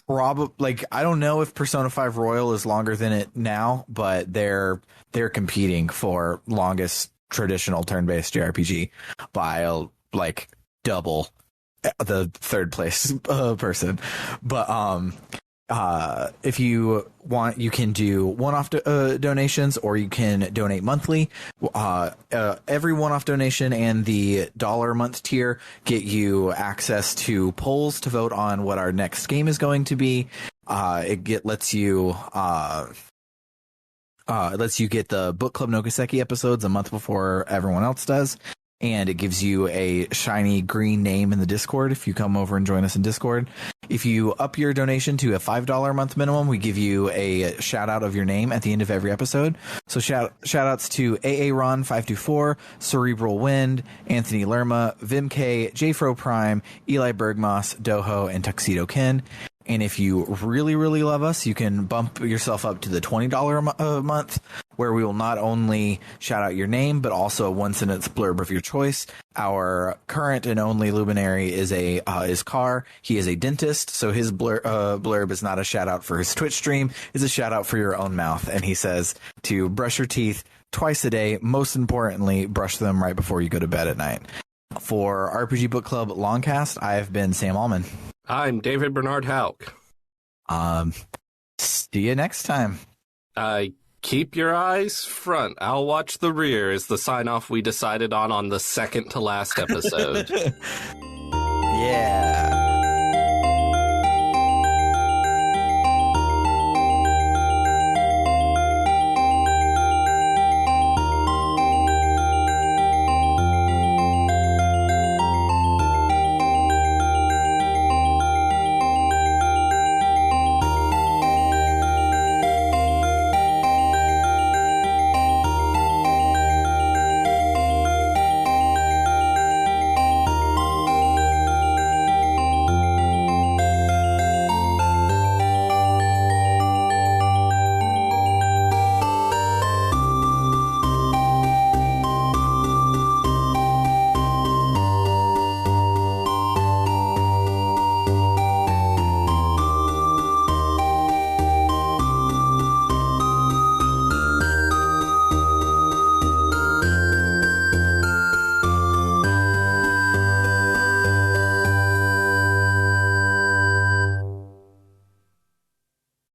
probably, like, I don't know if Persona 5 Royal is longer than it now, but they're competing for longest traditional turn-based JRPG by like double the third place person. But if you want, you can do one-off donations, or you can donate monthly. Every one-off donation and the $1 a month tier get you access to polls to vote on what our next game is going to be. It lets you get the Book Club Nokaseki episodes a month before everyone else does. And it gives you a shiny green name in the Discord if you come over and join us in Discord. If you up your donation to a $5 a month minimum, we give you a shout out of your name at the end of every episode. So shout outs to Aaron524, Cerebral Wind, Anthony Lerma, Vimk, Jfro Prime, Eli Bergmoss, Doho, and Tuxedo Ken. And if you really, really love us, you can bump yourself up to the $20 a month, where we will not only shout out your name, but also a one-sentence blurb of your choice. Our current and only luminary is Carr. He is a dentist, so his blurb is not a shout-out for his Twitch stream. It's a shout-out for your own mouth. And he says to brush your teeth twice a day. Most importantly, brush them right before you go to bed at night. For RPG Book Club LongCast, I have been Sam Allman. I'm David Bernard Hauk. See you next time. Keep your eyes front. I'll watch the rear is the sign-off we decided on the second to last episode. Yeah.